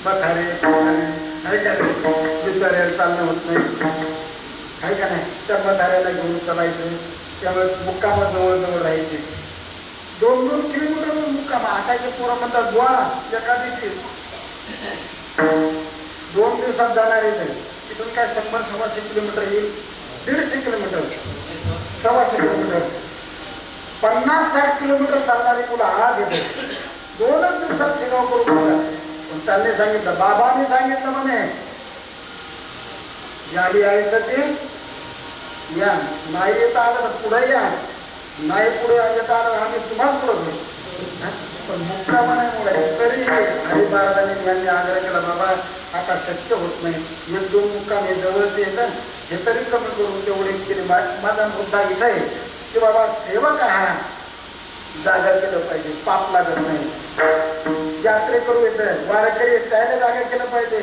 बथारे आहे का नाही, बिचाऱ्याला चालणं होत नाही आहे का नाही, त्या बथाऱ्याला घेऊन चालायचं. त्यावेळेस मुक्कामा जवळ राहायचे. 2-2 किलोमीटर मुक्कामा. आताचे पोरं म्हणतात बुवा एका दिवशी 2 दिवसात जाणार आहे. तिथून काय 100-125 किलोमीटर येईल, 150 किलोमीटर, 125 किलोमीटर, 50-60 किलोमीटर चालणारी मुलं आज येते. 2च दिवसात शेगाव करून. पण त्यांनी सांगितलं, बाबांनी सांगितलं म्हणे ज्याला यायचं ते या, नाही येता आलं तर पुढे या, नाही पुढे येता आलं आम्ही तुम्हाला पुढे घेऊ. पण मुक्कामा नाही मुळे तरी हरी महाराजांनी यांनी आग्रह केला, बाबा आता शक्य होत नाही, 1-2 मुक्काम हे जवळचे येतं, हे तरी कमी करून तेवढे केले. माझा मुद्दा इथं आहे की बाबा सेवक हा जागा केलं पाहिजे, पाप लागत नाही. यात्रेकरू येतं, वारकरी त्याला जागा केलं पाहिजे,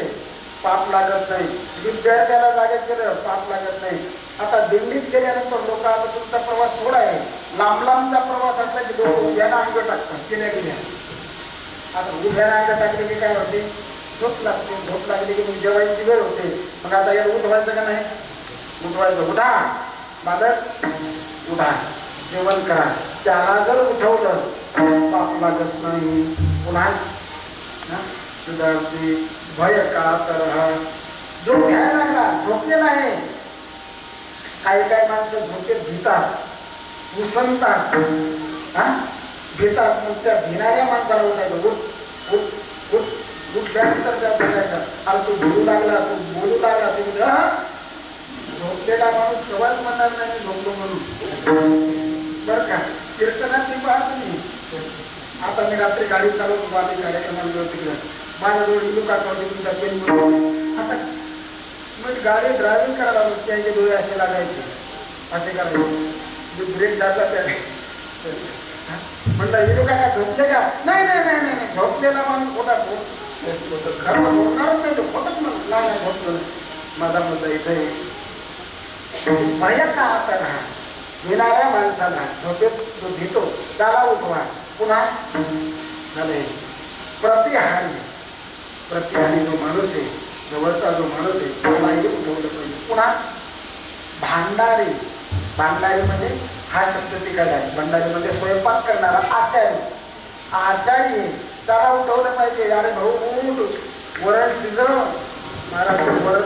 पाप लागत नाही. विद्यार्थ्याला जागा केलं, पाप लागत नाही. आता दिंडीत गेल्यानंतर लोक, आता तुमचा प्रवास थोडा आहे, लांबचा प्रवास असला की लोक उभ्यानं अंग टाकतात गेल्या. आता उभ्यानं अंग टाकले की काय होते, झोप लागते. झोप लागली की मग जेवायची वेळ होते. मग आता याला उठवायचं का नाही, उठवायचं. उठा बालक, उठा, जेवण करा. त्याला जर उठवलं पाप लागत नाही. पुन्हा सुधारते. भय का तर झोप घ्यायला लागला, झोपलेला आहे. काही माणसं झोपेत भितात, उसणतात, भितात. मग त्या भिणाऱ्या माणसाला उठायचं, उठ उठ उठ. उठल्यानंतर त्या सांगायचं, अरे तू बोलू लागला, तू बोलू लागला, तू झोपलेला माणूस केव्हाच म्हणणार नाही झोपलो म्हणून. बरं का, कीर्तनात मी पाहतो मी. आता मी रात्री गाडी चालवतो, आम्ही कार्यक्रमाला गेलो तिकडे, माझ्याजवळ लोक तुमचा पेन म्हणून. आता मग गाडी ड्रायव्हिंग करायला लागलो, त्यांचे डोळे असे लागायचे, असे करायचे. ब्रेक जाता त्या म्हणलं हे लोक काय झोपले का? नाही नाही नाही नाही, झोपलेला माणूस खोटा खरं बोलणारच नाही, तो खोटच नाही झोपलं. माझा मुद्दा इथे भय का आता राहा. येणाऱ्या माणसाला झोपेत जो घेतो त्याला उठवा. पुन्हा झाले प्रतिहारी जो माणूस आहे, जवळचा जो माणूस आहे त्यालाही उठवलं पाहिजे. पुन्हा भांडारी म्हणजे हा शब्द तिकडे आहे. भंडारी म्हणजे स्वयंपाक करणारा आचारी त्याला उठवलं पाहिजे. अरे भाऊ उठ, वरण शिजव. महाराज वरण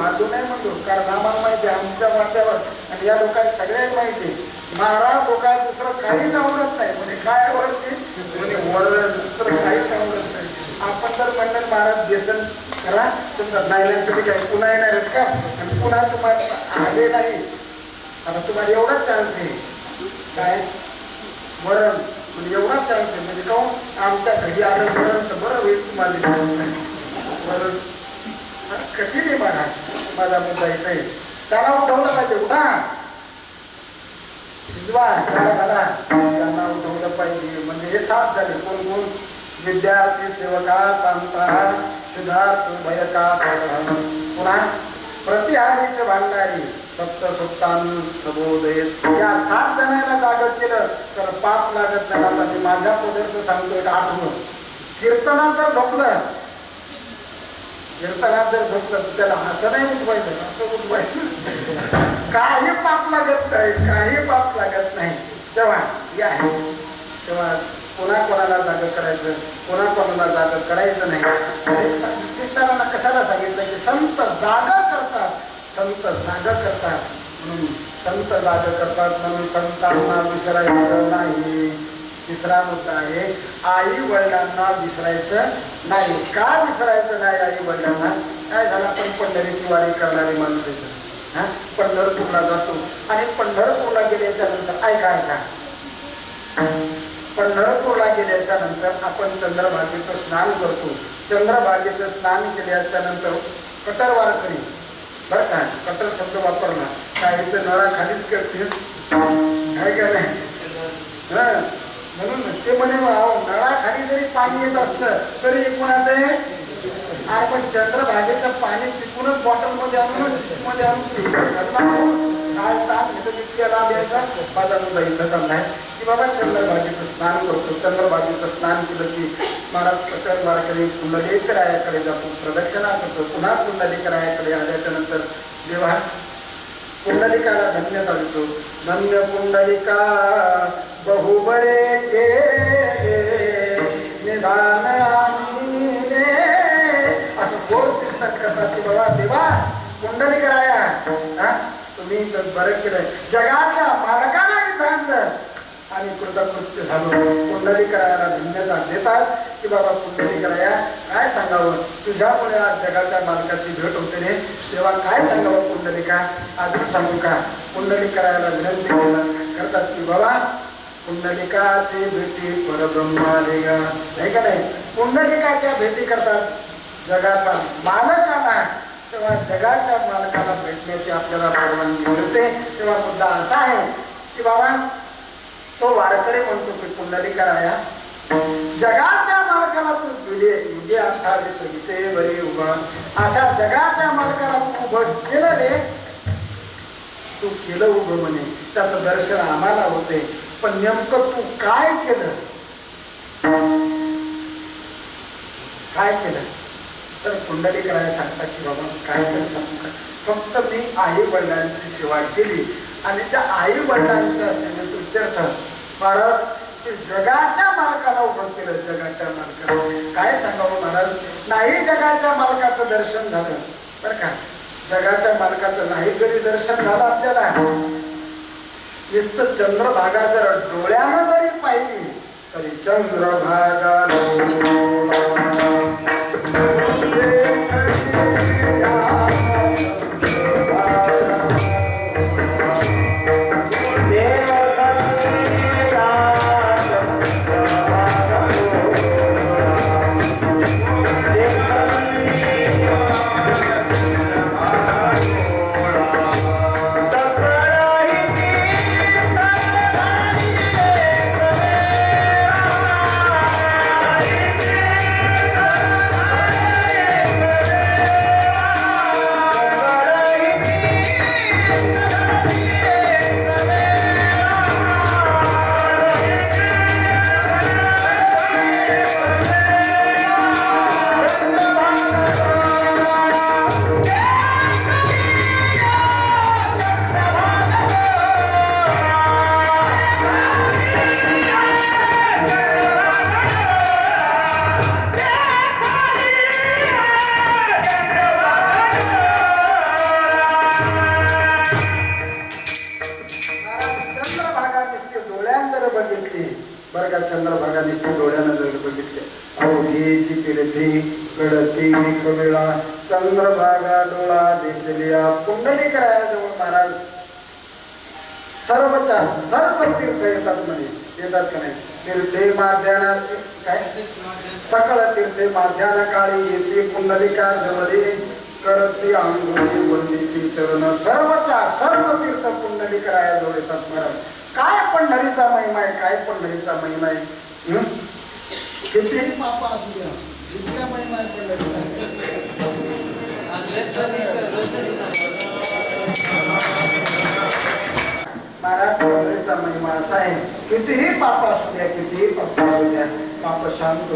आजू नाही म्हणतो, कारण आम्हाला माहिती आहे आमच्या वाट्यावर आणि या लोकांना सगळ्यांना माहिती आहे. महाराज लोकांना दुसरं काहीच आवडत नाही. म्हणजे काय आवडते, म्हणजे वरण, दुसरं काहीच आवडत नाही. आपण जर म्हणलं महाराज व्यसन करा, तुमचा नाही तुम्ही काय पुन्हा येणार आहेत का, आणि पुन्हा तुम्हाला आले नाही. आता तुम्हाला एवढाच चान्स आहे, काय वरण म्हणजे एवढाच चान्स आहे. म्हणजे का आमच्या घरी आलं वरण तर बरं होईल तुम्हाला. वरण कशी नाही माझा मुद्दा येत नाही. त्याला उठवलं पाहिजे, उठा शिजवा, घाला, त्यांना उठवलं पाहिजे. म्हणजे हे 7 झाले. कोण कोण? विद्यार्थी, सेवका, पांता, शुद्धार्थ भयका पुन्हा प्रतिहारीच भांडारी सप्त सुप्तान प्रबोधयेत. या 7 जणांना जागत केलं तर पाप लागत नाही. आता मी माझ्या पदरचं सांगतोय 8. कीर्तनात जर झोपलं, कीर्तनात जर झोपलं तर त्याला असं नाही उठवायचं, असं उठवायचं. काही पाप लागत नाही, काही पाप लागत नाही. तेव्हा या तेव्हा कोणाला जाग करायचं, कोणाला जाग करायचं नाही. विस्तारानं कशाला सांगितलं की संत जाग करतात, संत जाग करतात म्हणून संत जाग करतात म्हणून संतांना विसरायचं नाही. तिसरा मुद्दा आहे, आई वडिलांना विसरायचं नाही. का विसरायचं नाही आई वडिलांना? काय झालं, आपण पंढरीची वारी करणारी माणसं पंढरपूरला जातो आणि पंढरपूरला गेल्याच्या नंतर ऐका पंढरपूरला गेल्याच्या नंतर आपण चंद्रभागेचं स्नान करतो. चंद्रभागेचं स्नान केल्याच्या नंतर कटर वारकरी, बरं का, कटर शब्द वापरला काय तर नळाखालीच करते काय का नाही. म्हणून ते म्हणे नळाखाली जरी पाणी येत असलं तरी कोणाचं आहे. आपण चंद्रभागेचं पाणी पिकूनच बॉटलमध्ये आणून शिशीमध्ये आणून काय ताप इथं विकल्याला द्यायचा बाजाराचा इथं काम नाही की बाबा चंद्रभागेचं स्नान करतो. चंद्रभागेचं स्नान केलं की महाराज कटर वारकरी पुंडलिकरायाकडे जातो, प्रदक्षिणा करतो. पुन्हा पुंडलिकरायाकडे आल्याच्या नंतर देवा पुंडलिकाला धन्यता देतो. धन्य पुंडलिका बहुबरे केले निदान असं गोड चिंतन करतात की बाबा देवा पुंडलिकराया तुम्ही बरं केलं, जगाच्या मालकाला इथं आणलं आणि कृतकृत्य झालो. पुंडलिकरायाला धन्यता देतात की बाबा पुंडलिकराया काय सांगावं, तुझ्यामुळे आज जगाच्या मालकाची भेट होते रे. तेव्हा काय सांगावं पुंडलिका, अजून सांगू का. पुंडलिकरायाला विनंती करतात की बाबा पुंडलिकाची भेटी परब्रह्माले गा, नाही का नाही. पुंडलिकाच्या भेटी करतात जगाचा मालकाला. तेव्हा जगाच्या मालकाला भेटण्याची आपल्याला परवानगी मिळते. तेव्हा मुद्दा असा आहे की बाबा तो वारकरी म्हणतो की पुंडलिकराया जगाच्या मालकाला तू युगे 28 इथे बरी उभा, अशा जगाच्या मालकाला तू उभं केलं रे, तू केलं उभं म्हणे, त्याचं दर्शन आम्हाला होते. पण नेमकं तू काय केलं, काय केलं. तर पुंडलिकराया सांगतात की बाबा काय केलं सांगू का, फक्त मी आई वडिलांची सेवा केली आणि त्या आई वडिलांच्या सेवेत उद्यर्थ महाराज जगाच्या मालकाला उभं केलं. जगाच्या मालकाला काय सांगावं महाराज, नाही जगाच्या मालकाचं दर्शन झालं बरं का. जगाच्या मालकाचं नाही जरी दर्शन झालं आपल्याला, नुसतं चंद्रभागा जर डोळ्यानं जरी पाहिली तरी चंद्रभागा बरं का. चंद्रभागा नुसती डोळ्यानं जर बघितले अवघीची फिरती गडती कविळा चंद्रभागा डोळा दिसलिया. पुंडलिकरायाजवळ महाराज सर्व तीर्थ येतात म्हणे, येतात का नाही. तीर्थे माध्यानाचे काय सकळ तीर्थे माध्याना काळी येते पुंडलिका जवळी करती अंघोळी वंदिती चरण. सर्व तीर्थ पुंडलिकरायाजवळ येतात महाराज. काय पंढरीचा महिमा आहे, काय पंढरीचा महिमा आहे. किती पाप असू द्या इतका महिमा पडला महाराज महिमा असा आहे कितीही पाप असू द्या कितीही पाप असू द्या पाप शांत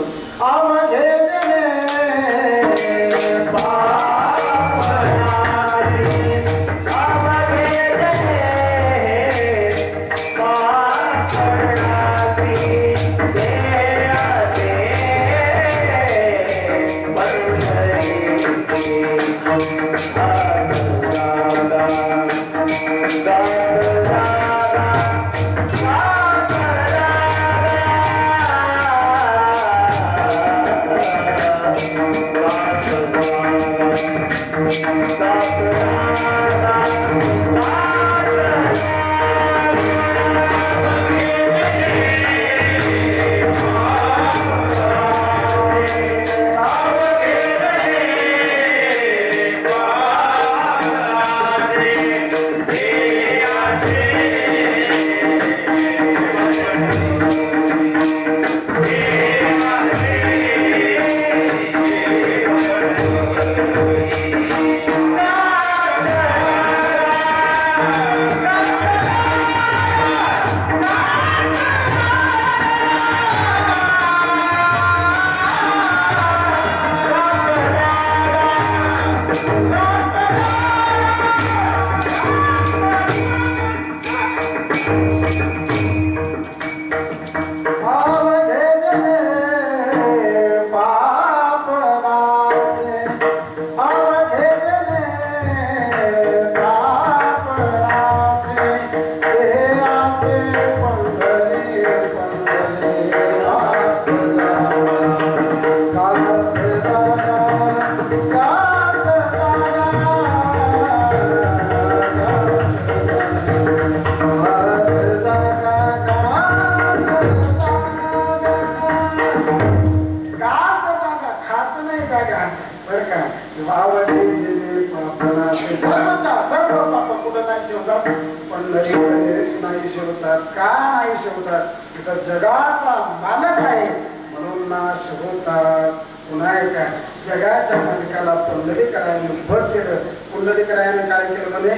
नाही शिवतात का नाही शिवतात जगाचा मालक आहे म्हणून नाश होतात पुन्हा एका जगाच्या मालकाला पुंडलिकाने उभं केलं पुंडलिकाने काय केलं म्हणे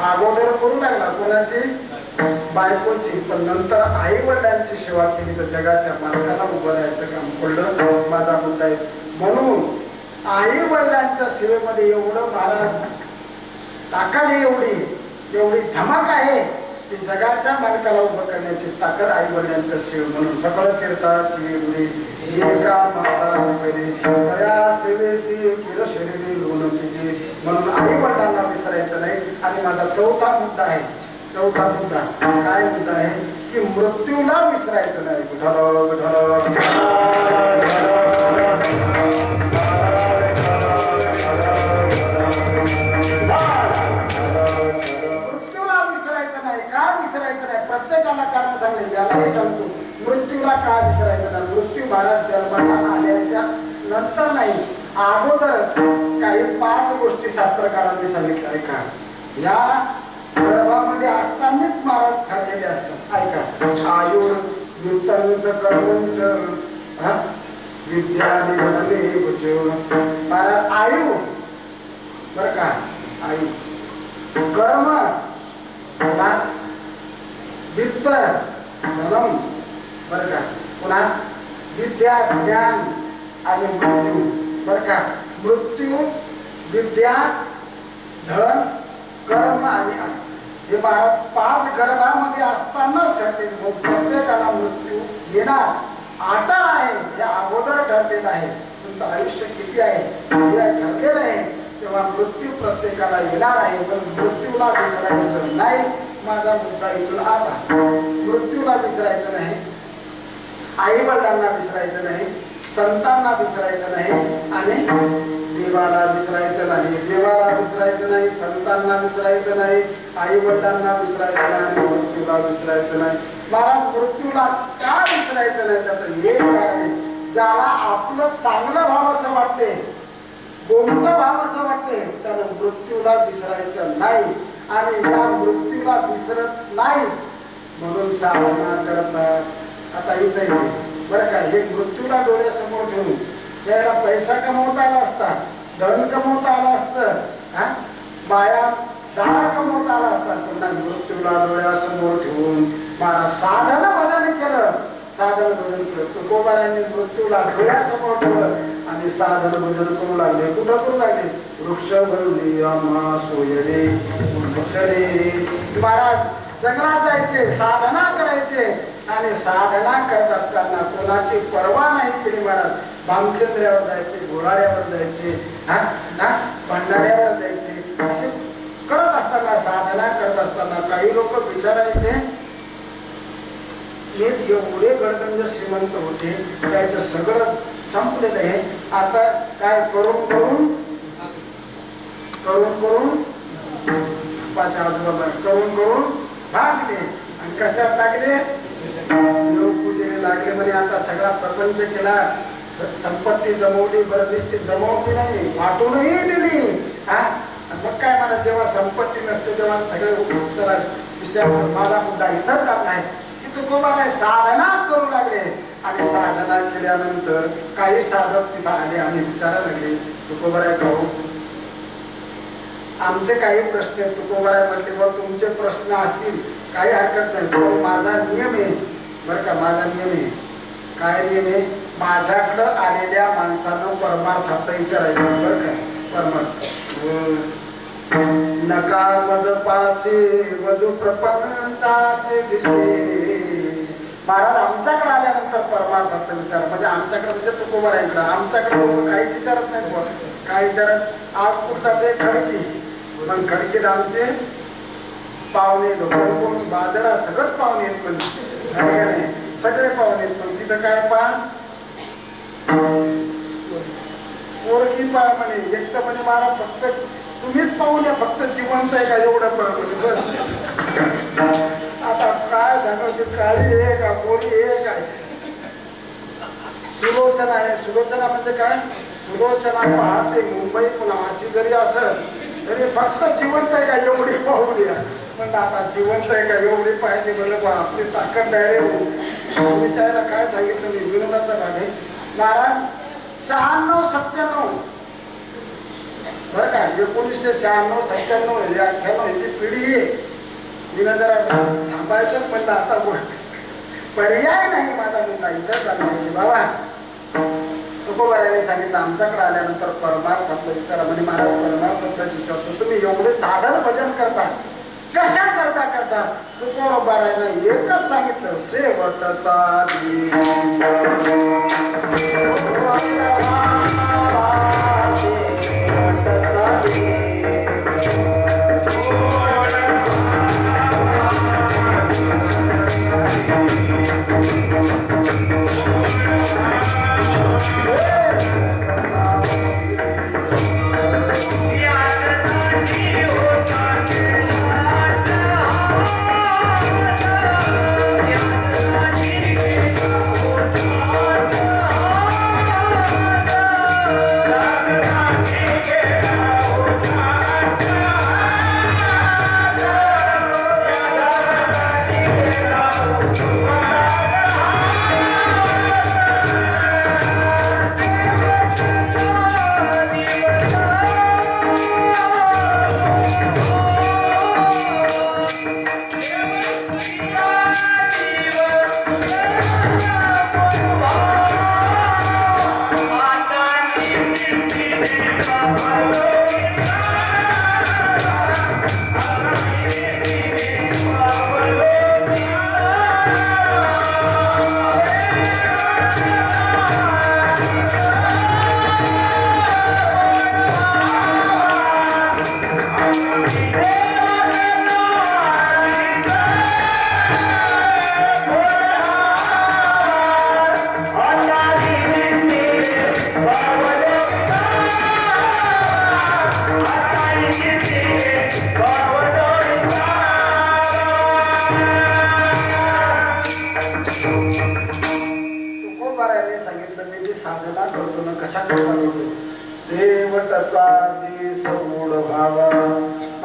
अगोदर करू लागला कोणाची बायकोची पण नंतर आई वडिलांची सेवा केली तर जगाच्या मालकाला उभं राहायचं काम पडलं माझा मुद्दा आहे म्हणून आई वडिलांच्या सेवेमध्ये एवढं महाराज ताकद आहे एवढी धमक आहे की जगाच्या मालकाला उभं करण्याची ताकद आई वडिलांच्या सेवे म्हणून सकळ कीर्ताची गुणी जे का माता वगैरे त्या सेवेशी केलं शरीरी लोण केली म्हणून आई वडिलांना विसरायचं नाही आणि माझा चौथा मुद्दा आहे काय मुद्दा आहे की मृत्यूला विसरायचं नाही प्रत्येकाला कारण सांगले यालाही सांगतो मृत्यूला का विसरायचं नाही मृत्यू महाराज जन्माला आल्याच्या नंतर नाही अगोदर काही 5 गोष्टी शास्त्रकारांनी सांगितल्या ऐका या गर्भामध्ये असतानाच महाराज ठरलेले असतात ऐका आयुर युक्तांच कर्मच विद्या महाराज आयु बर का आयु कर्म वित्त धनम बर का पुन्हा विद्या ज्ञान आणि मृत्यू बर का मृत्यू विद्या धन कर्म आणि हे 5 गर्भामध्ये असतानाच ठरते मग प्रत्येकाला मृत्यू येणार आता आहे हे अगोदर ठरलेलं आहे तुमचं आयुष्य किती आहे हे ठरलेलं आहे तेव्हा मृत्यू प्रत्येकाला येणार आहे पण मृत्यूला विसरायचं नाही माझा मुद्दा इथून आता मृत्यूला विसरायचं नाही आई वडिलांना विसरायचं नाही संतांना विसरायचं नाही आणि देवाला विसरायचं नाही संतांना विसरायचं नाही आई वडिलांना विसरायचं नाही मृत्यूला विसरायचं नाही महाराज मृत्यूला का विसरायचं नाही त्याचं एक कारण आहे ज्याला आपलं चांगलं व्हावंसं वाटते गोमट व्हावंसं वाटते त्यानं मृत्यूला विसरायचं नाही आणि या मृत्यूला विसरत नाही म्हणून साधना करतात आता इथे बरं का. हे मृत्यूला डोळ्यासमोर ठेवून त्याला पैसा कमवता आला असता, धन कमवता आला असतं, हा बाया जाळा कमवता आला असता, पुन्हा मृत्यूला डोळ्यासमोर ठेवून मला साधन भजन केलं. साधन भजन केलं तुकोबारांनी मृत्यूला डोळ्यासमोर ठेवलं आणि साधन भजन करू लागले. कुठं करू लागले? वृक्ष बनली आम्हा सोयरे उच्चरे. महाराज जंगलात जायचे, साधना करायचे आणि साधना करत असताना कोणाची पर्वा नाही केली. महाराज भामचंद्रावर जायचे, घोराड्यावर जायचे, भंडाऱ्यावर जायचे, असे करत असताना, साधना करत असताना काही लोक विचारायचे, हे एवढे गडगंज श्रीमंत होते, त्याचं सगळं संपलेलं आहे, आता काय करून करून करून करून करून करून भागले. आणि कशात लागले? पूजेने लागले. म्हणे आता सगळा प्रपंच केला, संपत्ती जमवली, बरं दिसते जमवली नाही, वाटूनही दिली. मग काय मला जेव्हा संपत्ती नसते तेव्हा सगळे विषय. माझा मुद्दा इथंच आला आहे की तुकोबाने साधना करू लागले आणि साधना केल्यानंतर काही साधक तिथं आले आणि विचारायला लागले, तुकोबाराय भाऊ आमचे काही प्रश्न आहेत. तुकोबाराय म्हणले, बघ तुमचे प्रश्न असतील काही हरकत नाही, पण माझा नियम आहे बरं का, माझा नियम आहे. काय नियम आहे? माझ्याकडं आलेल्या माणसानं परमार्थात विचारायचं बरं का, परमार्थ नका मज पासे वधू प्रपंचाचे विषय. महाराज आमच्याकडे आल्यानंतर परमार्थाचा विचार, म्हणजे आमच्याकडे म्हणजे तुकोबारायांकडे, आमच्याकडे लोक काहीच विचारत नाही. काय विचारत? आज पुढचा ते खडकी, पण खडकीत आमचे पाहुणे कोण बाजारा सगळं पाहुणे आहेत, पण सगळे पाहुणे आहेत, पण तिथं काय पहा पोरगी पहा म्हणे. एक तर म्हणजे मला फक्त तुम्हीच पाहून या, फक्त जिवंत आहे का एवढं बस. आता काय सांगायचं, काळी आहे का पोरगी आहे काय? सुलोचना आहे. सुलोचना म्हणजे काय? सुलोचना पाहते मुंबई पुन्हा अशी जरी असत तरी फक्त जिवंत आहे का एवढी पाहून या. पण आता जिवंत आहे का एवढी पाहिजे बरं, आपली ताकद नाही रे. मी त्याला काय सांगितलं, मी विनोदाचा भाग आहे. महाराज 96-97 बरं का, 1996-97 98 ह्याची पिढी आहे. मी जरा थांबायचं म्हणलं, आता पर्याय नाही. माझा मुद्दा इथं चालला की बाबा तुकोबाराने सांगितलं आमच्याकडे आल्यानंतर परमार्थातलं विचारा. म्हणजे महाराज परमार्थातलं विचारतो, तुम्ही एवढे साधन भजन करता, कशा करता तुकोबाराने एकच सांगितलं, शेवटचा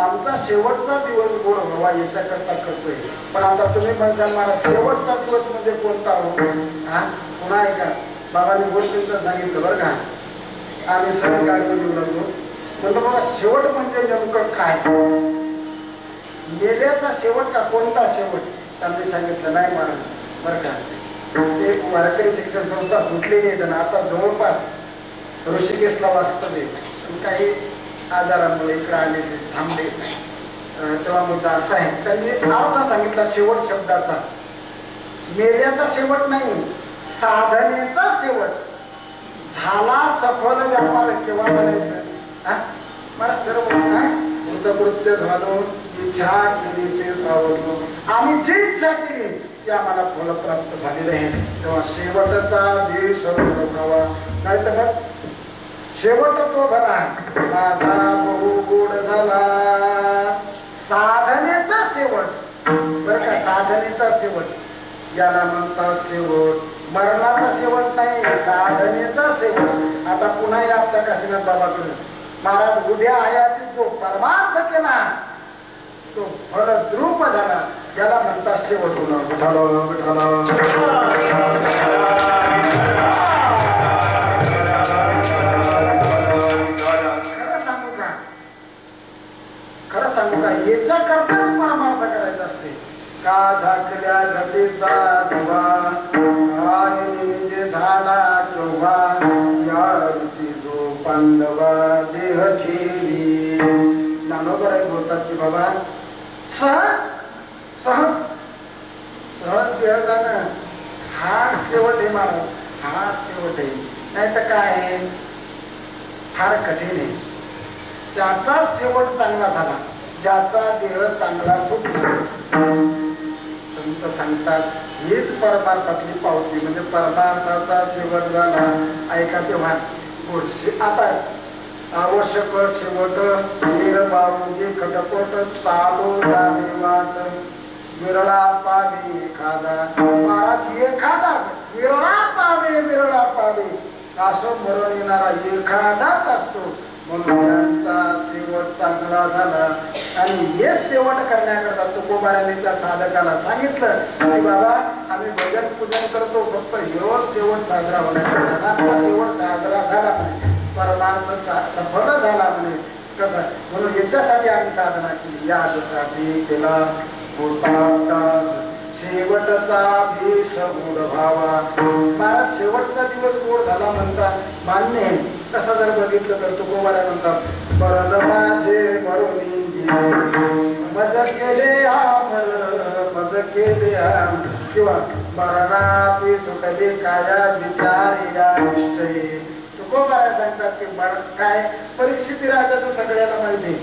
आमचा शेवटचा दिवस गोड व्हावा याच्याकरता करतोय. पण आता तुम्ही म्हणसाल मला शेवटचा दिवस म्हणजे कोणता हो? पुन्हा ऐका, बाबांनी गोष्टींचं सांगितलं बरं का. आम्ही सहज गाडीवर येऊ लागलो. म्हणलं बाबा शेवट म्हणजे नेमकं काय, मेल्याचा शेवट का कोणता शेवट. त्यांनी सांगितलं नाही महाराज बरं का, ते वारकरी शिक्षण संस्था सुटलेली आहे ना आता जवळपास ऋषिकेशला वाचतं ते, काही आजारामुळे इकडे आलेले थांबले. तेव्हा मुद्दा असा आहे, त्यांनी अर्थ सांगितला शेवट शब्दाचा. मेल्याचा शेवट नाही, साधनेचा शेवट. झाला सफल व्यापार केव्हा म्हणायचं. मला सर्व कृतकृत्य झालो, इच्छा केली ते पावलो. आम्ही जी इच्छा केली ती आम्हाला फलप्राप्त झालेलं आहे. तेव्हा शेवटचा देश व्हावा. नाही तर मग शेवट तो भला माझा बहु गोड झाला. साधनेचा शेवट बरं का, साधनेचा शेवट याला म्हणतात शेवट. मरणाचा शेवट नाही, साधनेचा शेवट. आता पुन्हा या आपल्या काशीनाथ बाबाकडे महाराज उभ्या हयातीत जो परमार्थ केला तो फलद्रूप झाला, याला म्हणतात शेवट होणं. खरं सांगू का, याच्या करताच परमार्थ करायचा असते. का झाकल्या घटीचा दिवा, काय निजे झाला केव्हा, या ऋती जो पांडवा देह ठेवी. ज्ञानोबा बोलतात की बाबा सहज सहज सहज देह जाणं हा शेवट आहे महाराज, हा शेवट आहे. नाही तर काय आहे, फार कठीण आहे. त्याचा शेवट चांगला झाला ज्याचा देह चांगला सुटला. संत सांगतात हीच परमार्थातली पावती, म्हणजे परमार्थाचा शेवट झाला. ऐका तेव्हा आता आवश्यक शेवट निर्भावून खटपट चालू झाले वाट. विरळा पावे एखादा महाराज, एखादा विरळा पावे असं मरण येणारा एखादाच असतो. म्हणून त्यांचा शेवट चांगला झाला. आणि हेच शेवट करण्याकरता तुकोबाराने त्या साधकाला सांगितलं की बाबा आम्ही भजन पूजन करतो, फक्त हेच शेवट साजरा होण्याकरता. शेवट साजरा झाला परमार्थ सफल झाला म्हणे. कसं म्हणून याच्यासाठी आम्ही साधना केली, यासाठी केला शेवटचा भीष गोड भावा. मला शेवटचा दिवस गोड झाला म्हणतात मान्य आहे. कसं जर बघितलं तर तुकोबारा म्हणतात बरं माझे मरुनी मज केले मज केले, किंवा मरणापी सुटले काया विचार या निश्चय. तुकोबारा सांगतात की काय परीक्षित राजाचं सगळ्याला माहिती,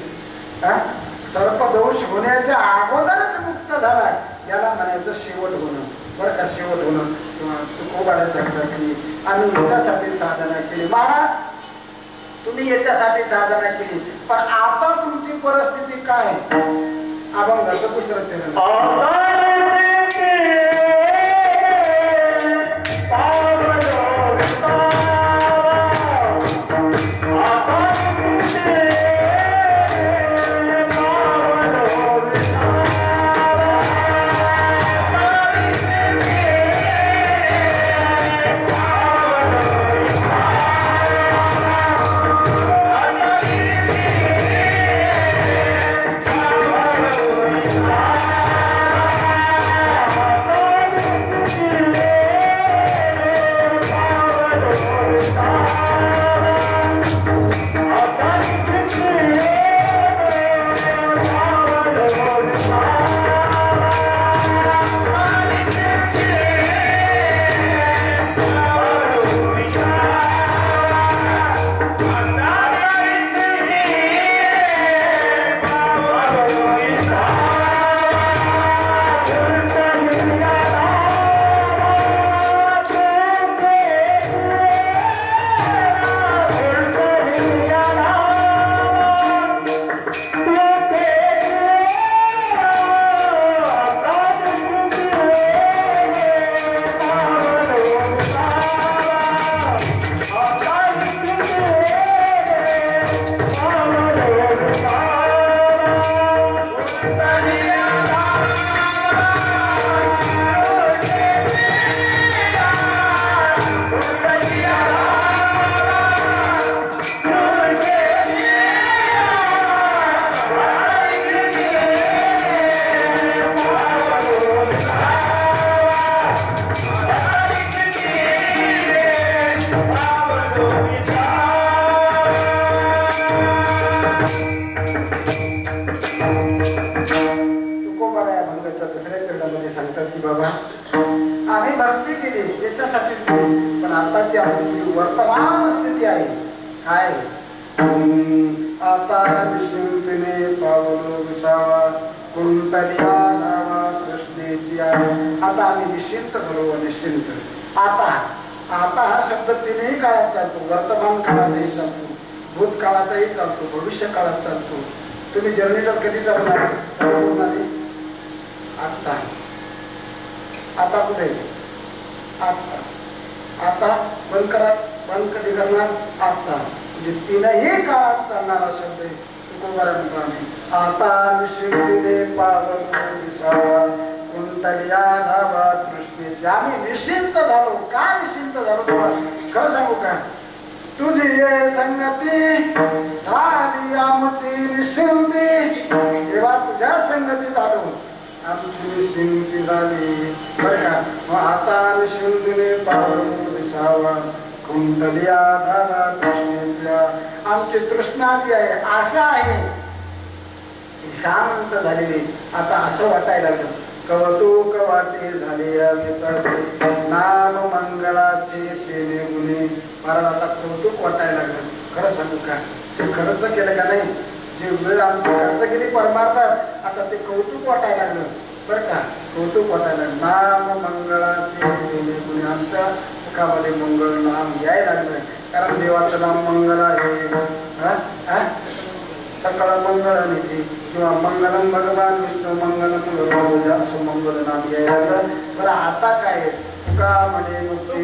सर्पदोष होण्याच्या अगोदरच मुक्त झाला, याला म्हणायचं शेवट होणं. बरं का, शेवट होणं. तुकोबारा सांगतात की आम्ही याच्यासाठी साधना केली. महाराज तुम्ही याच्यासाठी साधना केली, पण आता तुमची परिस्थिती काय. अभंगाचं दुसरं चरण आम्ही भक्ती केली याच्यासाठीच केली. पण आताची आमची जी वर्तमान स्थिती आहे काय, आता निश्चिंतने पावलो विसावा कुंटलिया धावा कृष्णेची आहे. आता आम्ही निश्चिंत झालो. निश्चिंत आता, आता हा शब्द तीनही काळात चालतो. वर्तमान काळातही चालतो, भूतकाळातही चालतो, भविष्य काळात चालतो. तुम्ही जर्नीटर कधी चालणार? आता. आता कुठे? आता. आता बंद करा. बंद कधी करणार? आता. म्हणजे तीनही काळात चालणारा शब्द आहे. आता निश्चिंतीने पावन विसावा कुंटलिया धावा तृष्णेची. आम्ही निश्चिंत झालो. का निश्चिंत झालो तुम्हाला खरं सांगू का? तुझी ये संगती झाली आमची निश्चिंती. तेव्हा तुझ्या संगतीत आलो आमची निश्चिंती झाली बरं का. मग आता निश्चिंतीने पावन विसावा कुंटलिया धावा तृष्णेच्या. आमची तृष्णा जी आहे, आशा आहे, शांत झालेली. आता असं वाटायला लागलं कौतुक वाटे झाले नाम मंगळाचे तेने गुणे. महाराज आता कौतुक वाटायला लागलं. खरं सांगू का, जे खर्च केलं का नाही, जे वेळ आमची खर्च केली परमार्थात, आता ते कौतुक वाटायला लागलं बरं का. कौतुक वाटायला लागलं. नाम मंगळाचे तेने गुणे. आमच्या मुखामध्ये मंगळ नाम यायला लागलं. कारण देवाचं नाम मंगळ आहे. सकळ मंगळ निधी किंवा मंगलम भगवान विष्णू मंगलम गुरुदेव असं मंगल नाम यायला लागलं. बरं आता काय? तुका म्हणे मुक्ती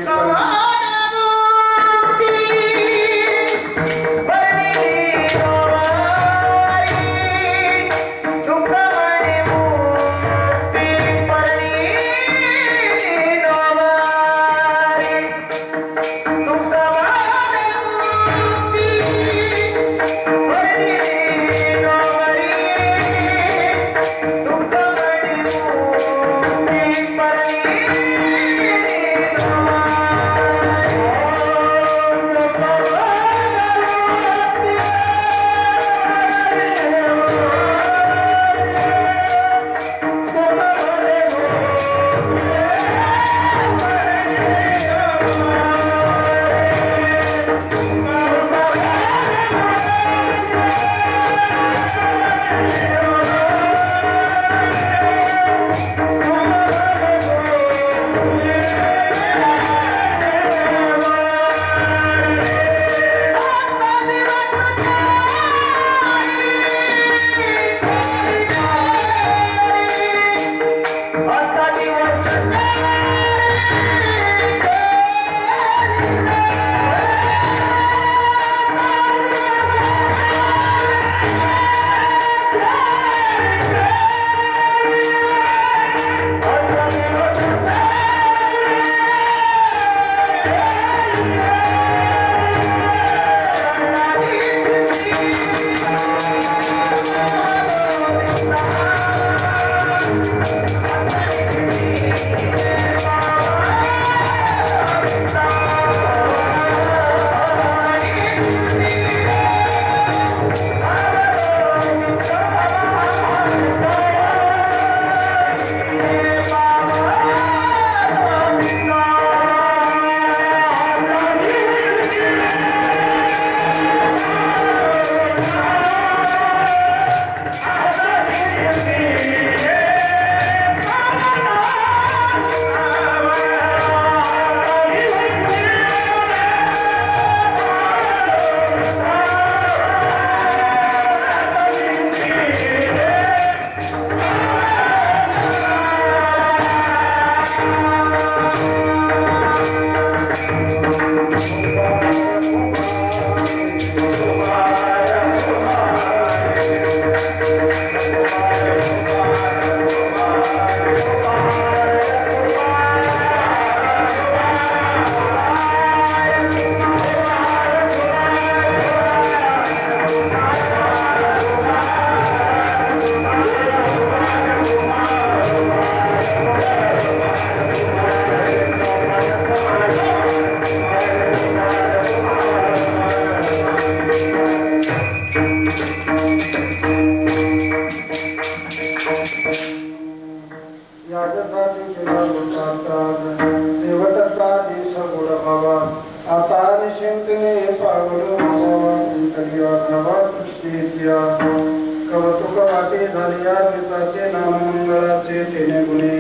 झालिया विचाचे नाम मंगळाचे तेने गुणे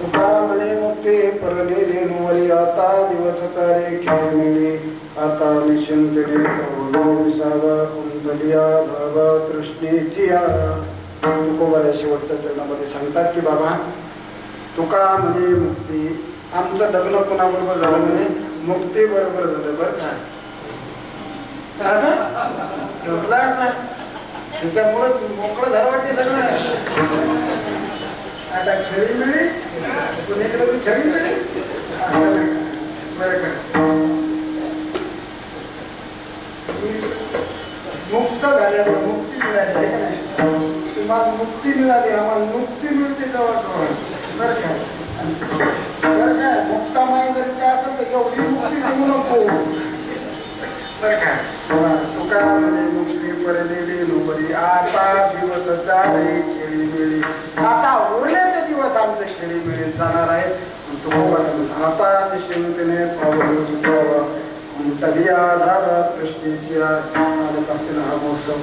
तुका म्हणे मुक्ती परणे देणुवरी आता दिवस तारे खेळमिळी आता निश्चिंतने प्रभो विसावा कुंतलिया भावा तृष्णेची तुकोबाऱ्या शेवटच्या चरणामध्ये सांगतात की बाबा तुका म्हणे मुक्ती आमचं लग्न कोणाबरोबर झालं म्हणे मुक्ती बरोबर झालं बरं काय त्याच्यामुळे मोकळं झालं वाटते सगळं आता खेळी मिळी कुणीकडे खेळी मिळी बरं का मुक्त झाल्या मुक्ती मिळाली आहे का नाही तुम्हाला मुक्ती मिळाली आम्हाला मुक्ती मिळते जवळ बरं काय बरं काय मुक्तामाई जरी काय असेल तर एवढी मुक्ती देऊ नको बरं काय तुका म्हणे मुक्ती परलेली नोबरी आता दिवस चाले खेळी मिळी आता उरले ते दिवस आमचे खेळी मिळी जाणार आहेत आता निश्चिंतने पावलं विसावा तलिया धारा कृष्णेची चालत असलेला हा महोत्सव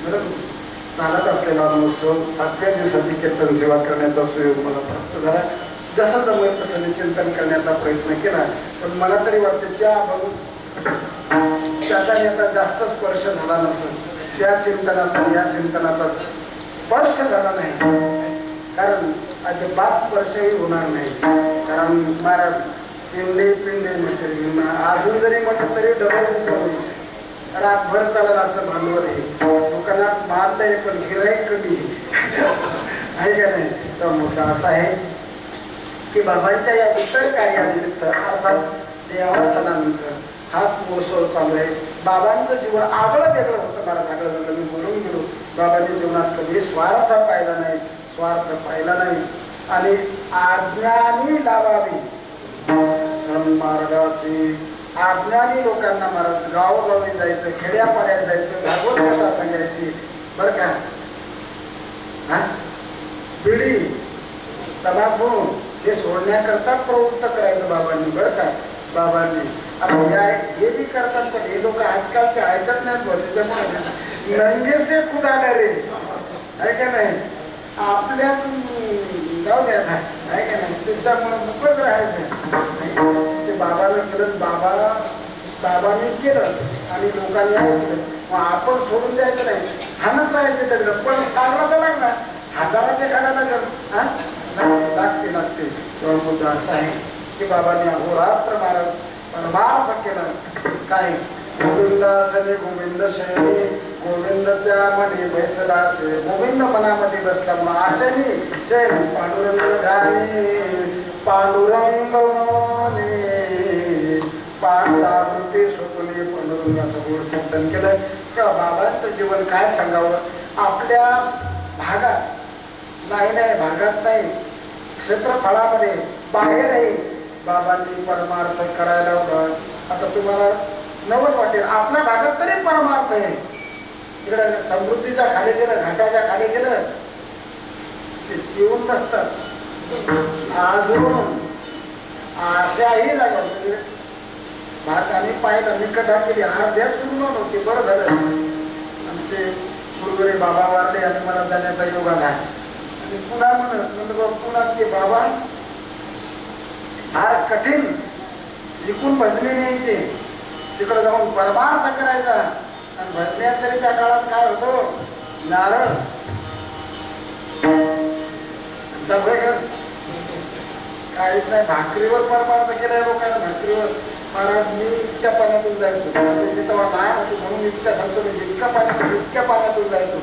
बरोबर चालत असलेला महोत्सव 7व्या दिवसाची कीर्तन सेवा करण्याचा सुयोग मला प्राप्त झाला जसं जमेल तसं चिंतन करण्याचा प्रयत्न केला पण मला तरी वाटते त्या त्याचा याचा जास्त स्पर्श झाला नसेल त्या चिंतनाचा या चिंतनाचा स्पर्श झाला नाही कारण अजिबात स्पर्शही होणार नाही कारण महाराज पिंडे पिंडे म्हटले अजून जरी म्हटलं तरी डबल होईल रातभर चालत असं भांडवल आहे दुकानात माल आहे पण गिराईक कमी आहे का नाही तर मोठा असा आहे की बाबांच्या या इतर कार्यानिमित्त अर्थात देवासनानंतर हाच महोत्सव चालू आहे बाबांचं जीवन आगळं वेगळं होतं मला आगळं वेगळं मी बोलून गेलो बाबांनी जीवनात कधी स्वार्थ पाहिला नाही आणि आज्ञानी लावावी सन्मार्गाची आज्ञानी लोकांना महाराज गावोगावी जायचं खेड्यापाड्यात जायचं भागवत कथा सांगायची बरं का हा बिडी तंबाखू हे सोडण्याकरता प्रवृत्त करायचं बाबांनी बरं का बाबांनी हे बी करतात पण हे लोक आजकालचे ऐकत नाहीत बरं त्याच्यामुळे नंगेसे खुदाला रे आहे का नाही आपल्याच जाऊ द्या आहे का नाही त्याच्यामुळे मुकच राहायचं ते बाबाला केलं बाबाने केलं आणि लोकांनी ऐकलं मग आपण सोडून द्यायचं नाही हाणत राहायचं त्याकडं पण काढला तर लागला हजाराचे काढायला लागलं हा लागते तेव्हा मुद्दा असा आहे की बाबांनी अहोरात्र महाराज परमार्थ केला काय गोविंदासने गोविंद शयनी गोविंद त्या मनी बैसलासे गोविंद मनामध्ये बसला म्हणून आशनी शयनी पांडुरंग गाणे पांडुरंग पांडुरंग स्वतःने पांडुरंगाचं गोड चिंतन केलं तेव्हा बाबांचं जीवन काय सांगावं आपल्या भागात नाही भागात नाही क्षेत्रफळामध्ये बाहेरही बाबांनी परमार्थ करायला होता आता तुम्हाला नवल वाटेल आपल्या भागात तरी परमार्थ आहे इकडे समृद्धीच्या खाली गेलं घाटाच्या खाली गेलं ते येऊन नसतात अजून अशाही जागा भाग आम्ही पाहिलं मी कथा केली अर्ध्यात सुरू नव्हती बरं झालं आमचे गुरुगुरे बाबा वारले आणि मला जाण्याचा योग आला आणि पुन्हा म्हणत पुन्हा ते बाबा फार कठीण लिखून भजने न्यायचे तिकडे जाऊन परमार्थ करायचा आणि भजण्यात तरी त्या काळात काय होतं नारळ काहीच नाही भाकरीवर परमार्थ केलाय लोकांना भाकरीवर महाराज मी इतक्या पाण्यातून जायचो तेव्हा लहान होतो म्हणून इतक्या सांगतो मी इतक्या पाण्यातून जायचो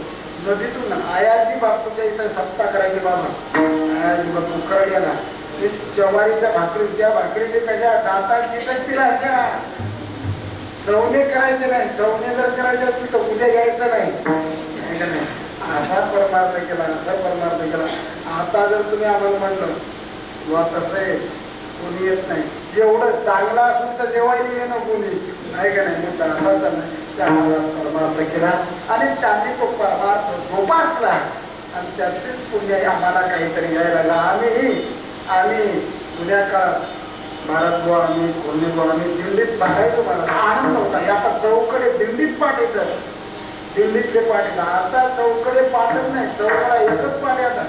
नदीतून आयाजी बापूच्या इथं सप्ताह करायचे बाबा आयाजी बापू करड्याला ज्वारीच्या भाकरी त्या भाकरीने कशा दाताला चिटकतील अशा चवणे करायचे नाही चवणे जर करायचे असतील तर उद्या यायचं नाही असा परमार्थ केला आता जर तुम्ही आम्हाला म्हणलं किंवा तसं आहे कोणी येत नाही एवढं चांगलं असून तर जेवायला येणं कोणी आहे का नाही मुद्दा असा चालला त्या परमार्थ केला आणि त्यांनी तो परमार्थ जोपासला आणि त्याचीच पुण्य आम्हाला काहीतरी यायला लागला आम्ही जुन्या काळात महाराज बुवा आम्ही कोल्हे बुवा आम्ही दिंडीत सांगायचो मला आनंद होता आता चौकडे दिंडीत पाठ येतं दिल्लीतले पाठ आता चौकडे पाठच नाही, चौकडा एकच पाठ आता.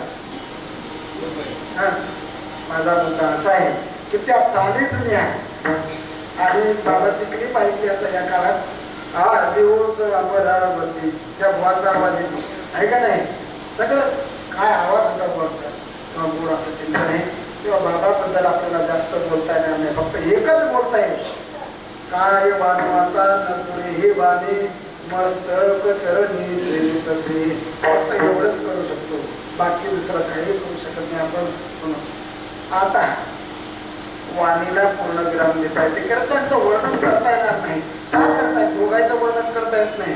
माझा मुद्दा असा आहे की त्या चाली जुन्या आणि बाबाची क्लिप ऐकली आता या काळात आजीओस अमरावती त्या बुवाचा आवाज येतो आहे का नाही. सगळं काय आवाज होता बुवाचा गोड असं चिंतन आहे. किंवा बाबाबद्दल आपल्याला जास्त बोलता येणार नाही, फक्त एकच बोलता येईल. काय वानवाता नपुरे हे वाणी मस्तक चरणी तसे, फक्त एवढंच करू शकतो, बाकी दुसरं काही करू शकत नाही आपण. आता वाणीला पूर्ण विराम देता येते, कारण त्यांचं वर्णन करता येणार नाही. काय करता येत? दोघांचं वर्णन करता येत नाही,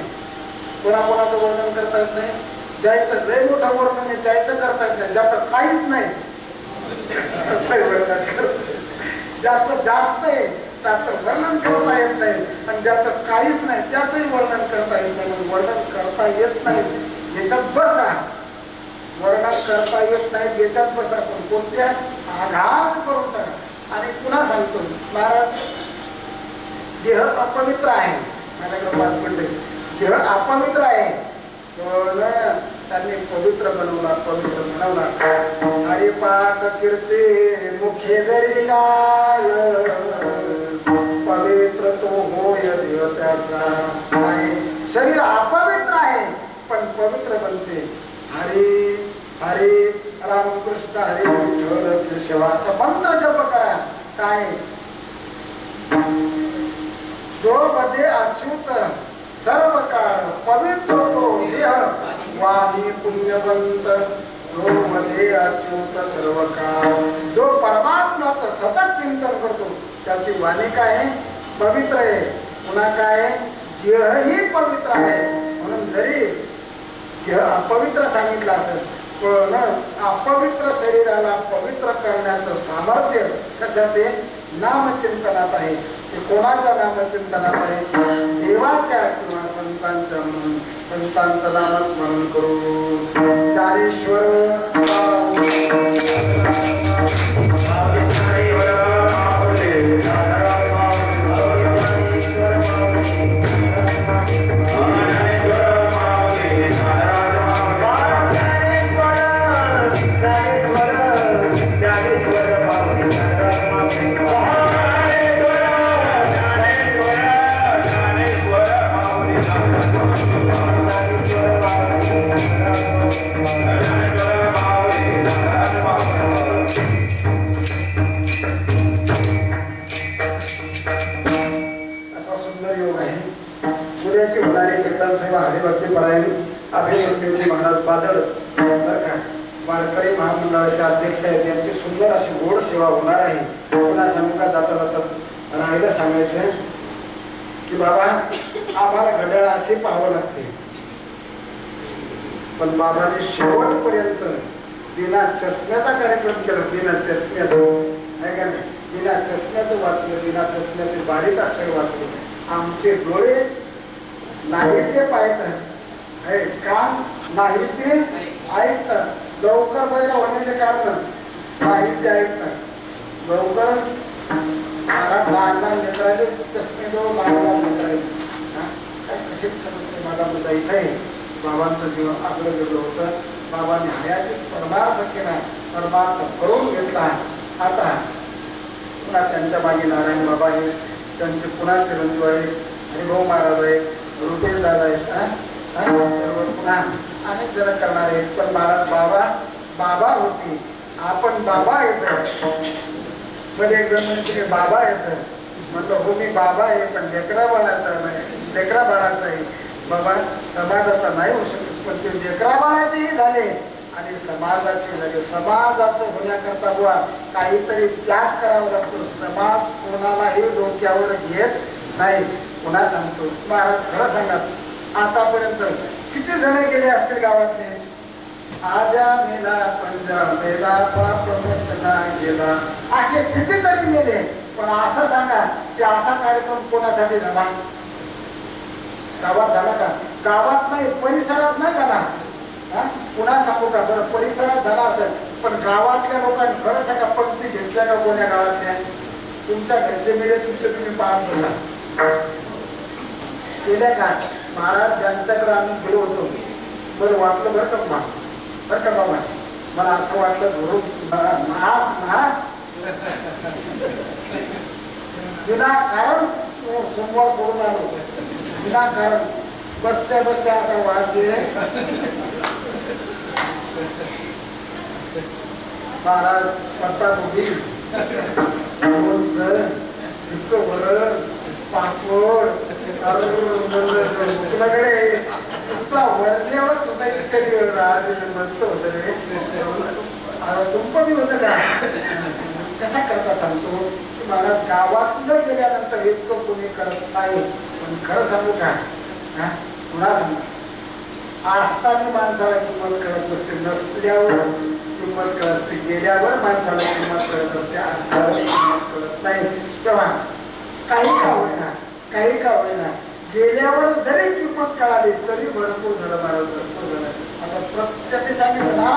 कोणाकोणाचं वर्णन करता येत नाही. ज्याचं लय मोठं वर्णन आहे त्याचं करता येत नाही, ज्याचं काहीच नाही ज्याचं जास्त आहे त्याचं वर्णन करता येत नाही, आणि ज्याचं काहीच नाही त्याचंही वर्णन करता येत नाही. वर्णन करता येत नाही याच्यात बसा, वर्णन करता येत नाही याच्यात बसा, पण कोणत्या आघात करून टाका. आणि पुन्हा सांगतो महाराज, देह अपवित्र आहे, माझ्याकडे 5 मिनिटे. देह अपवित्र आहे, त्यांनी पवित्र बनवला, पवित्र बनवला. हरिपाठ कीर्ती मुखे जरी गाय, पवित्र तो होय देह त्याचा. शरीर अपवित्र आहे पण पवित्र बनते. हरी हरी रामकृष्ण हरी विठ्ठल केशव असं मंत्र जप करा. काय जो मध्ये अच्युत सर्व काळ, पवित्र तो देह वाणी पुण्यवंत. जो मध्ये अच्युत सर्व काळ, जो परमात्म्याचं सतत चिंतन करतो त्याची वाणी काय आहे? पवित्र आहे. पुन्हा काय? देहही पवित्र आहे. म्हणून जरी देह अपवित्र सांगितलं असेल पण अपवित्र शरीराला पवित्र करण्याचं सामर्थ्य कशात आहे? नामचिंतनात आहे. ते कोणाच्या नामचिंतनात आहे? देवाच्या किंवा संतांच्या. म्हणून संतांचं नामस्मरण करू. ज्ञानेश्वर वारकरी महामंडळाचे अध्यक्ष आहेत, त्यांची सुंदर अशी गोड सेवा होणार आहे. पुन्हा समुखात जाता जाता राहायला सांगायचं की बाबा आम्हाला घड्याळ असे पाहावं लागते, पण बाबाने शेवटपर्यंत बिना चष्म्याचा कार्यक्रम केला. बिना चष्म्याचं आहे का नाही? बिना चष्म्याचं वाचलं, बिना चष्म्याचे बारीक अक्षर वाचले. आमचे डोळे नाही ते पाहतात, कान नाही ते ऐकतात. लवकर बहिरा होण्याचे कारण नाही ते ऐकतात. लवकर लहान लहान लेकराले चष्मे दो, लहान लहान लेकराले काय कशी समस्या. माझा मुद्दा इथे आहे. बाबांचं जीवन आपलं वेगळं होतं. बाबांनी हयातीत परमार्थ केला, परमार्थ करून घेतला. आता पुन्हा त्यांच्या मागे नारायण बाबा आहेत, त्यांचे पुन्हा चिरंजीव आहेत, हरिभाऊ महाराज आहेत, रुपेश दादा आहेत, सर्व पुन्हा अनेक जण करणार आहेत. पण महाराज बाबा होते, आपण बाबा येत. मध्ये एक जण म्हणजे बाबा येत. म्हटलं हो मी बाबा आहे, पण लेकरा बाळाचा नाही, लेकरा बाळाचा आहे. बाबा समाजाचा नाही होऊ शकत, पण ते लेकरा बाळाचेही झाले आणि समाजाचे झाले. समाजाचं होण्याकरता बुवा काहीतरी त्याग करावा लागतो. समाज कोणालाही डोक्यावर घेत नाही. पुन्हा सांगतो महाराज, खरं सांगा आतापर्यंत किती जण गेले असतील गावातले? आजा मेला पंजा मेला बाप बसला गेला, असे कितीतरी मेले. पण असं सांगा की असा कार्यक्रम कोणासाठी झाला? गावात झाला का? गावात नाही, परिसरात नाही झाला. पुन्हा सांगू का? बरं परिसरात झाला असेल, पण गावातल्या लोकांनी खरं सांगा पंक्ती घेतल्या का कोण्या गावातल्या? तुमच्या घरचे मेले, तुमचे तुम्ही पाहत बसा. केल्या का? महाराज ज्यांच्याकडे आम्ही गेलो होतो बरं वाटलं बरं का बाबा मला असं वाटलं विनाकारण सोमवार सोडून आलो विनाकारण बसत्या असा वास आहे महाराज पत्ता गोबी इतकं वरण पापड तुझ्याकडे वरण्यावरच होता इतकं मस्त होत रे तुमचं बी होतं का कसा करता सांगतो की महाराज गावातलं गेल्यानंतर इतकं कोणी करत नाही पण खरं सांगू का पुन्हा सांगा असताना माणसाला किंमत कळत नसते नसल्यावर किंमत कळत असते गेल्यावर माणसाला किंमत कळत असते असल्यावर किंमत कळत नाही तेव्हा काही का होईना गेल्यावर जरी किंमत कळाली तरी भरपूर झालं महाराज भरपूर झालं आता प्रत्येकाने सांगितलं ना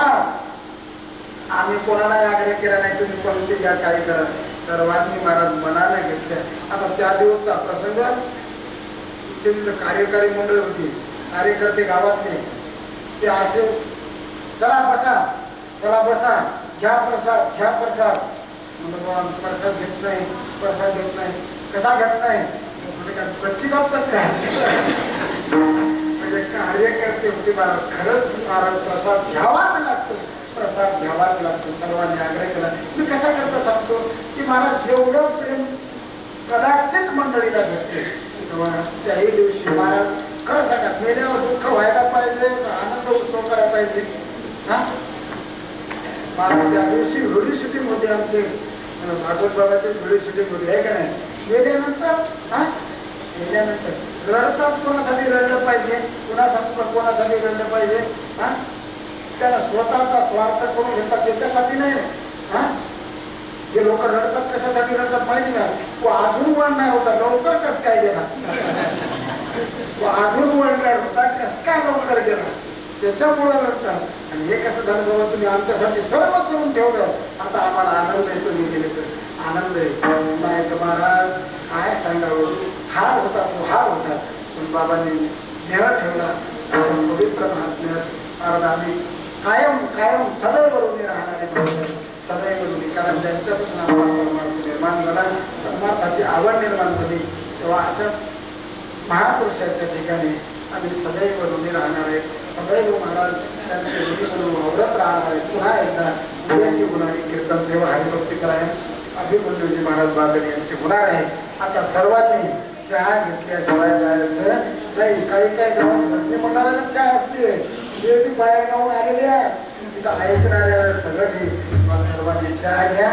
आम्ही कोणाला आग्रह केला नाही तुम्ही कोणते घ्या काही करा सर्वांनी महाराज मनाला घेतल्या आता त्या दिवसचा प्रसंग कार्यकारी मंडळ होती कार्यकर्ते गावातले ते असे चला बसा घ्या प्रसाद प्रसाद घेत नाही कसा घेत नाही बच्ची दाबतात काय म्हणजे कार्यकर्ते होते महाराज खरंच महाराज प्रसाद घ्यावाच लागतो सर्वांनी आग्रह केला मी कसा करता सांगतो की महाराज जेवढं प्रेम कदाचित मंडळीला भेटते त्याही दिवशी महाराज खरं सांगा मेल्यावर दुःख व्हायला पाहिजे आनंद उत्सव करायला पाहिजे महाराज त्या दिवशी व्हिडिओ शूटिंग होते आमचे भागवत बाबाचे व्हिडिओ शूटिंग होते आहे का नाही गेल्यानंतर रडतात कोणासाठी रडलं पाहिजे कोणासाठी रडलं पाहिजे त्याला स्वतःचा स्वार्थ करून घेतात त्याच्यासाठी नाही जे लोक रडतात कशासाठी रडतात माहिती का तो अजून वळणार होता लवकर कस काय गेला तो अजून वळणार होता कस काय लवकर गेला त्याच्यामुळे रडतात आणि हे कसं झालं बाबा तुम्ही आमच्यासाठी सर्व करून ठेवलं आता आम्हाला आनंद आहे तुम्ही गेले तर आनंद आहे महाराज काय सांगावं हार होता पण बाबांनी नेहरा ठेवला असं पवित्र महात्म्यास महाराज आम्ही कायम सदैव ऋणी राहणारे माणसं सदैव ऋणी कारण ज्यांच्यापासून आम्हाला परमार्थ निर्माण झाला परमार्थाची आवड निर्माण झाली तेव्हा असं महापुरुषाच्या ठिकाणी आम्ही सदैव ऋणी राहणार आहे सदैव महाराज त्यांचे ऋणी म्हणून वावरत राहणार आहे पुन्हा एकदा उद्याची होणारी कीर्तन सेवा हरिभक्ती कराय अभिमन्यूजी महाराज बागडे यांची होणार आहे आता सर्वांनी चहा घेतल्याशिवाय जायचं नाही काही गावात भजनी मंडळाला चहा असते ते बी बाहेर गावून आलेले आहे तिथं ऐकणाऱ्या सगळं सर्वांनी चहा घ्या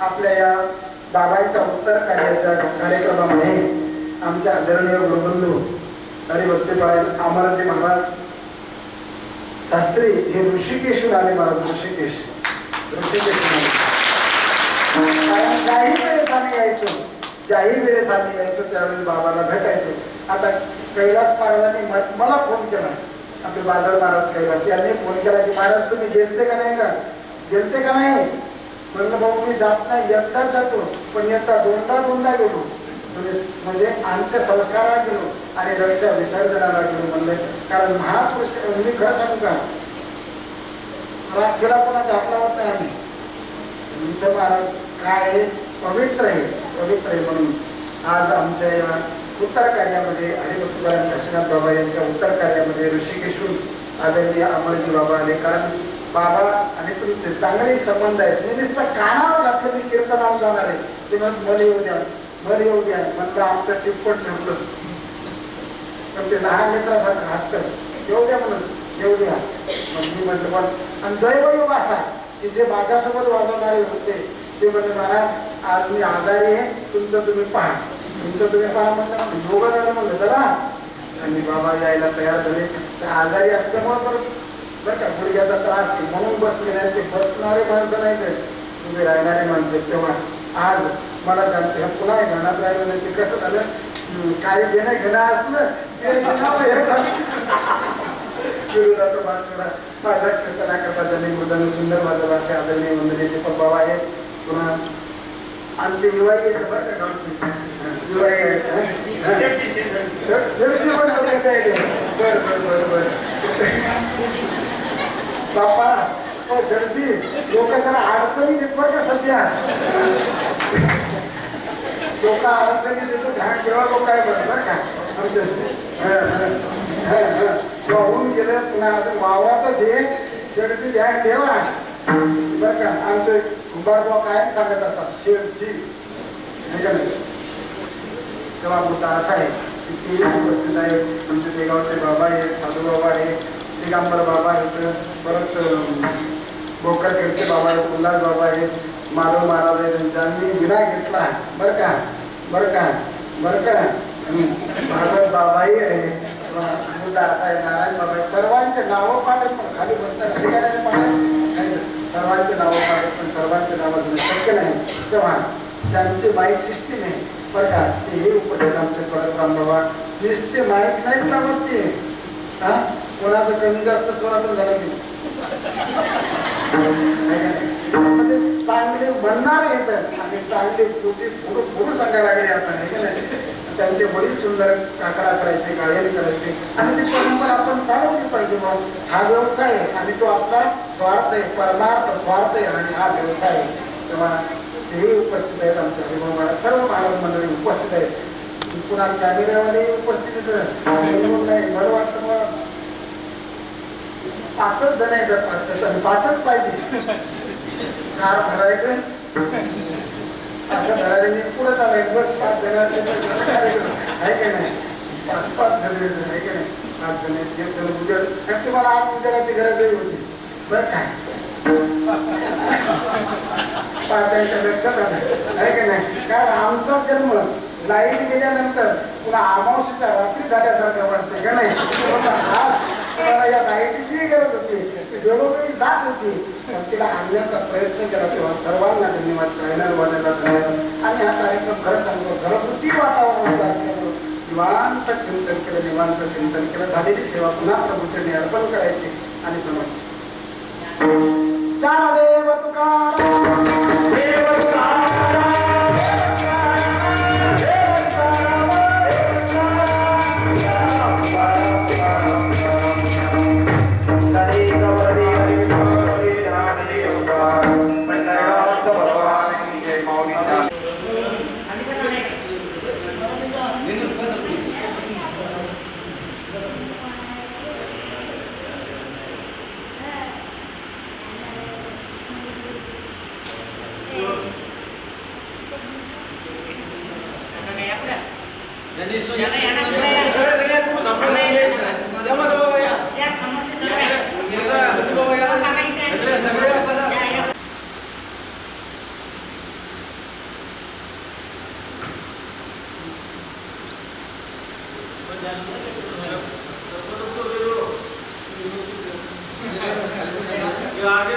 आपल्या या बाबांच्या उत्तर कार्याच्या कार्यक्रमामध्ये आमच्या आदरणीय गुरुबंधू हरिभक्तीपरायण अमरजी महाराज शास्त्री हे ऋषिकेशून आले महाराज ऋषिकेश ज्याही वेळेस आम्ही यायचो त्यावेळेस बाबाला भेटायचो आता कैलास महाराजांनी मला फोन केला आपले बाजार महाराज कैलास यांनी फोन केला की महाराज तुम्ही गेलते का नाही म्हणलं भाऊ मी जात नाही एकदाच जातो पण येता दोनदा गेलो म्हणजे अंत्यसंस्काराला गेलो आणि रक्षा विसर्जनाला गेलो म्हणले कारण महापुरुष मी खरं सांगू का राखेला कोणाचा आपला होत नाही आम्ही इथं महाराज काय आहे पवित्र आहे म्हणून आज आमच्या या उत्तर कार्यामध्ये हरिभक्तीपरायण काशीनाथ बाबा यांच्या उत्तर कार्यामध्ये ऋषिकेशून आदरणीय अमरजी बाबा आले कारण बाबा आणि तुमचे चांगले संबंध आहेत मी नुसतं कानावर घातलं मी कीर्तनावर जाणार आहे ते म्हणून मला येऊ द्या म्हणलं आमचं टिप्पट ठरलं पण ते लहान लेकरासारखं हात येऊ द्या मग मी म्हटलं पण आणि दैवयोग असा की जे माझ्यासोबत वाजवणारे होते ते म्हणले महाराज आज मी आजारी आहे तुमचं तुम्ही पहा तुमचं तुम्ही पहा म्हटलं योगा झालं म्हणलं जरा आणि बाबा यायला तयार झाले. त्या आजारी असल्यामुळे बरं का गुडघ्याचा त्रास आहे म्हणून बसले नाही. ते बसणारे माणसं नाही तर तुम्ही राहणारे माणसं. तेव्हा आज मला ज्यांचे पुन्हा घरात राहिलं नाही ते कसं झालं काही घेणं घेणं असलं विरोधाचा भाग सोडा. माझा कीर्तना करता ज्यांनी मृदाने सुंदर माझं भाषे आदरणीय वंदनीय दीपक बाबा आहेत. पुन्हा आमचे दिवाळी आहेत बरं का गावची दिवाळी आहेत. बरं बरं बरं बरं बाप्पा शर्दी लोक जरा अडचणी देत बरं का सध्या. लोक अडचणी देतो ध्यान ठेवा लोक आहे बरं का वाहून गेलं पुन्हा अजून वावरातच हे शेडची ध्यान ठेवा बरं का. आमचे कुंभारबाबा कायम सांगत असतात शेडची तेव्हा मुद्दा असा आहे की ते उपस्थित आहे. आमचे देगावचे बाबा आहेत, साधू बाबा आहेत, दिगंबर बाबा आहेत, परत भोकरखेडचे बाबा आहेत, उल्हास बाबा आहेत, माधव महाराज आहेत. ज्यांनी विडा घेतला बरं का बरं का बरं का. भागवत बाबाही आहे. मुद्दा असा आहे नारायण बाबा सर्वांचे नावं पाठत पण खाली बसतात अधिकाऱ्याने पाठत सर्वांचे नावं पाठत पण सर्वांचे नावं घेणं शक्य नाही. तेव्हा ज्यांचे माईक सिस्टीम आहे बरं का तेही उपस्थित आमचे परशुराम बाबा नुसते माईक नाही लावत ते हा कोणाचं कमी जास्त कोणाचं झालं की म्हणजे चांगले म्हणणारे येतात आणि चांगले पुढे सांगायला लागले आता आहे का नाही. त्यांचे वडील सुंदर काकडा करायचे गाळ्याने करायचे आणि ती परंपरा आपण चालवली पाहिजे. मग हा व्यवसाय आहे आणि तो आपला स्वार्थ आहे परमार्थ स्वार्थ आहे आणि हा व्यवसाय आहे. तेव्हा तेही उपस्थित आहेत आमच्या हरिभाऊ सर्व महाराज मंडळी उपस्थित आहेत. पुन्हा कॅमेऱ्यावाले उपस्थित नाही बरं वाटतं मग 5च जण आहेत 5च पाहिजे 4 धरायचं असं धरायला मी पुढे चालू बस 5 जण आहे का नाही 5 जण आहे का नाही 5 जण एक जण उजेड तुम्हाला आज उजेडाची गरजही होती बरं काय पाहतायच्या लक्षात आलं आहे का नाही. कारण आमचा जन्म लाईट गेल्यानंतर पुन्हा अमावस्येच्या रात्री झाल्यासारख्या वाटते का नाही. आज या लाईटीची गरज होती ती वेळोवेळी जात होती पण तिला आणण्याचा प्रयत्न केला. तेव्हा सर्वांना धन्यवाद चॅनलवाल्याला धन्यवाद. आणि हा कार्यक्रम खरं सांगतो घरगुती वातावरणात असल्यामुळे निवांत चिंतन केलं निवांत चिंतन केलं. झालेली सेवा पुन्हा प्रभूचरणी अर्पण करायची आणि तुम्हाला देव तुकाराम देव तुकाराम आगे